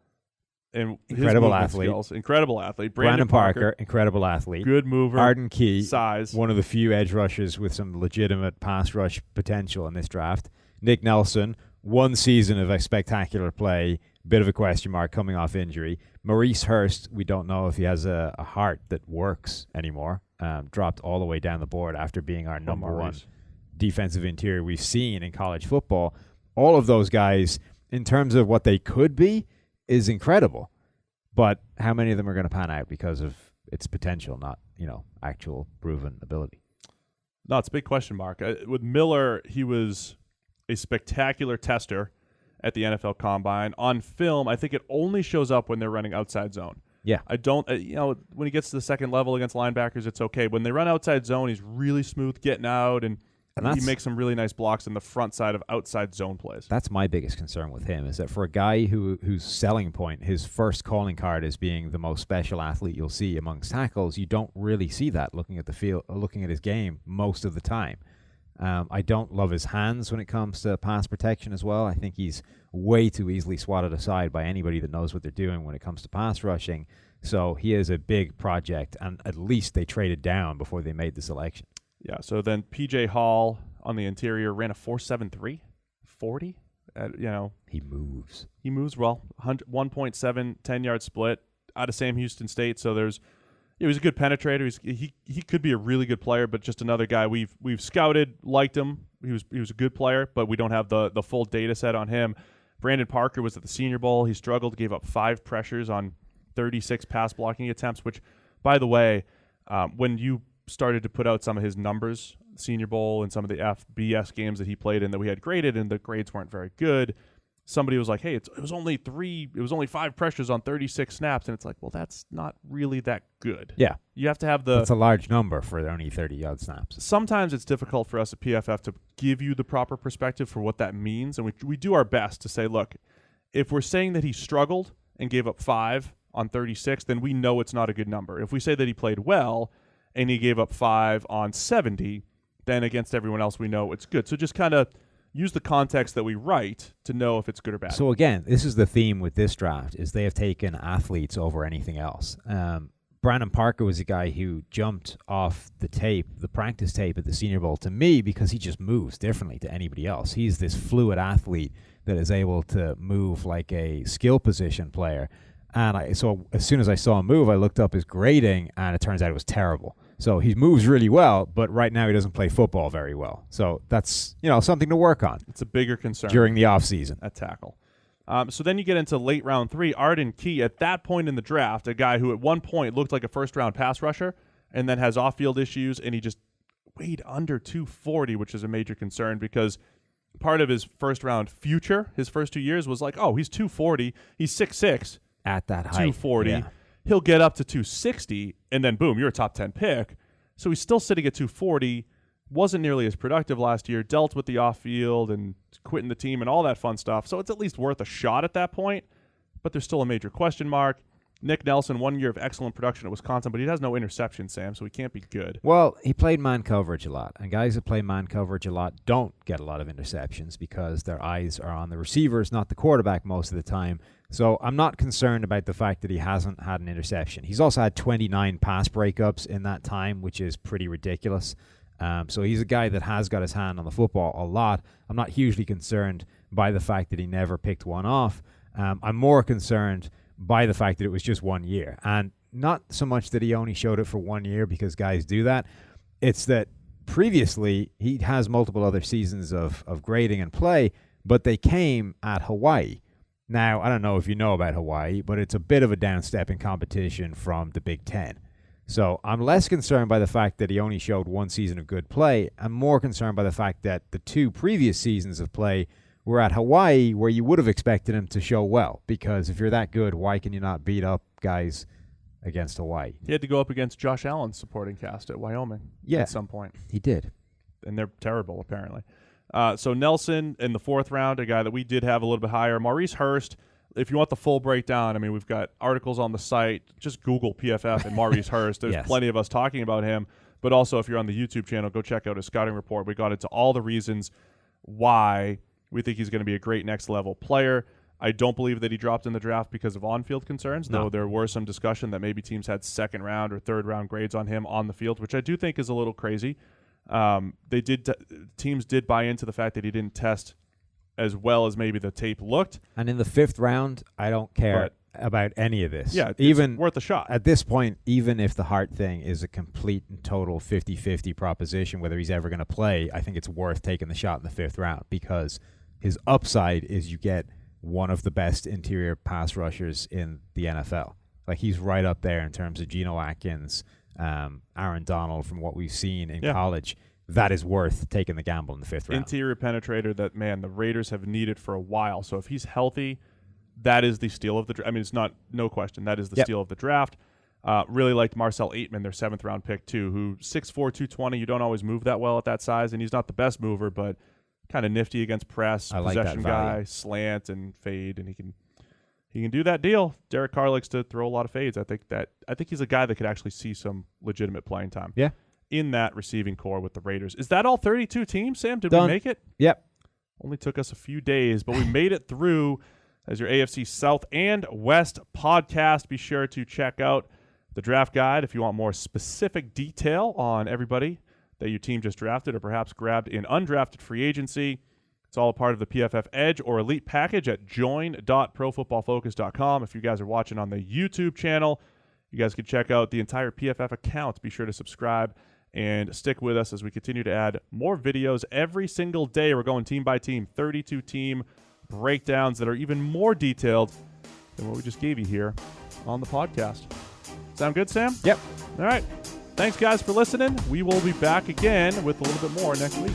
and incredible his athlete. Skills, incredible athlete. Brandon Parker, incredible athlete. Good mover. Arden Key, size. One of the few edge rushers with some legitimate pass rush potential in this draft. Nick Nelson, 1 season of a spectacular play, bit of a question mark coming off injury. Maurice Hurst, we don't know if he has a heart that works anymore. Dropped all the way down the board after being our number 1 defensive interior we've seen in college football. All of those guys, in terms of what they could be, is incredible. But how many of them are going to pan out because of its potential, not, actual proven ability? No, it's a big question mark. With Miller, he was a spectacular tester at the NFL Combine. On film, I think it only shows up when they're running outside zone. Yeah. I don't, when he gets to the second level against linebackers, it's okay. When they run outside zone, he's really smooth getting out, and he makes some really nice blocks in the front side of outside zone plays. That's my biggest concern with him, is that for a guy whose selling point, his first calling card is being the most special athlete you'll see amongst tackles, you don't really see that looking at the field, looking at his game most of the time. I don't love his hands when it comes to pass protection as well. I think he's way too easily swatted aside by anybody that knows what they're doing when it comes to pass rushing. So he is a big project, and at least they traded down before they made the selection. Yeah, so then P.J. Hall on the interior ran a 4.73, 40. He moves. He moves well. 1.7 10-yard split out of Sam Houston State. So he was a good penetrator. He could be a really good player, but just another guy we've scouted, liked him. He was a good player, but we don't have the full data set on him. Brandon Parker was at the Senior Bowl. He struggled, gave up 5 pressures on 36 pass blocking attempts, which, by the way, when you started to put out some of his numbers, Senior Bowl and some of the FBS games that he played in that we had graded, and the grades weren't very good, somebody was like, hey, it was only 5 pressures on 36 snaps, and it's like, well, that's not really that good. Yeah. You have to have That's a large number for only 30-yard snaps. Sometimes it's difficult for us at PFF to give you the proper perspective for what that means, and we do our best to say, look, if we're saying that he struggled and gave up 5 on 36, then we know it's not a good number. If we say that he played well and he gave up 5 on 70, then against everyone else we know it's good. So just kind of use the context that we write to know if it's good or bad. So again, this is the theme with this draft, is they have taken athletes over anything else. Brandon Parker was a guy who jumped off the practice tape at the Senior Bowl to me because he just moves differently to anybody else. He's this fluid athlete that is able to move like a skill position player. And so as soon as I saw him move, I looked up his grading, and it turns out it was terrible. So he moves really well, but right now he doesn't play football very well. So that's something to work on. It's a bigger concern during the offseason. At tackle. So then you get into late round 3, Arden Key. At that point in the draft, a guy who at one point looked like a first-round pass rusher and then has off-field issues, and he just weighed under 240, which is a major concern because part of his first-round future, his first 2 years, was like, oh, he's 240, he's 6'6", at that height, 240. Yeah. He'll get up to 260, and then boom, you're a top 10 pick. So he's still sitting at 240. Wasn't nearly as productive last year, dealt with the off-field and quitting the team and all that fun stuff. So it's at least worth a shot at that point, but there's still a major question mark. Nick Nelson, 1 year of excellent production at Wisconsin, but he has no interception, Sam, so he can't be good. Well, he played man coverage a lot, and guys that play man coverage a lot don't get a lot of interceptions because their eyes are on the receivers, not the quarterback most of the time. So I'm not concerned about the fact that he hasn't had an interception. He's also had 29 pass breakups in that time, which is pretty ridiculous. So he's a guy that has got his hand on the football a lot. I'm not hugely concerned by the fact that he never picked one off. I'm more concerned by the fact that it was just 1 year. And not so much that he only showed it for 1 year because guys do that. It's that previously he has multiple other seasons of grading and play, but they came at Hawaii. Now, I don't know if you know about Hawaii, but it's a bit of a downstep in competition from the Big Ten. So I'm less concerned by the fact that he only showed 1 season of good play. I'm more concerned by the fact that the 2 previous seasons of play were at Hawaii, where you would have expected him to show well. Because if you're that good, why can you not beat up guys against Hawaii? He had to go up against Josh Allen's supporting cast at Wyoming at some point. He did. And they're terrible, apparently. So Nelson in the 4th round, a guy that we did have a little bit higher. Maurice Hurst. If you want the full breakdown, I mean, we've got articles on the site. Just Google PFF and Maurice Hurst. There's plenty of us talking about him. But also, if you're on the YouTube channel, go check out his scouting report. We got into all the reasons why we think he's going to be a great next-level player. I don't believe that he dropped in the draft because of on-field concerns, though there were some discussion that maybe teams had 2nd-round or 3rd-round grades on him on the field, which I do think is a little crazy. Teams did buy into the fact that he didn't test as well as maybe the tape looked. And in the 5th round, I don't care about any of this. Yeah, even it's worth a shot. At this point, even if the Hart thing is a complete and total 50-50 proposition, whether he's ever going to play, I think it's worth taking the shot in the 5th round because his upside is you get one of the best interior pass rushers in the NFL. Like, he's right up there in terms of Geno Atkins, Aaron Donald from what we've seen in college. That is worth taking the gamble in the 5th round. Interior penetrator that, man, the Raiders have needed for a while. So if he's healthy, that is the steal of the draft. I mean, it's not, no question, that is the steal of the draft. Really liked Marcel Aitman, their 7th-round pick, too, who 6'4", 220. You don't always move that well at that size, and he's not the best mover, but kind of nifty against press, possession guy, slant and fade, and he can do that deal. Derek Carr likes to throw a lot of fades. I think he's a guy that could actually see some legitimate playing time. Yeah. In that receiving core with the Raiders. Is that all 32 teams, Sam? Did Done. we make it? Yep. Only took us a few days, but we made it through as your AFC South and West podcast. Be sure to check out the draft guide if you want more specific detail on everybody that your team just drafted or perhaps grabbed in undrafted free agency. It's all a part of the PFF Edge or Elite package at join.profootballfocus.com. If you guys are watching on the YouTube channel, you guys can check out the entire PFF account. Be sure to subscribe and stick with us as we continue to add more videos every single day. We're going team by team, 32-team breakdowns that are even more detailed than what we just gave you here on the podcast. Sound good, Sam? Yep. All right. Thanks, guys, for listening. We will be back again with a little bit more next week.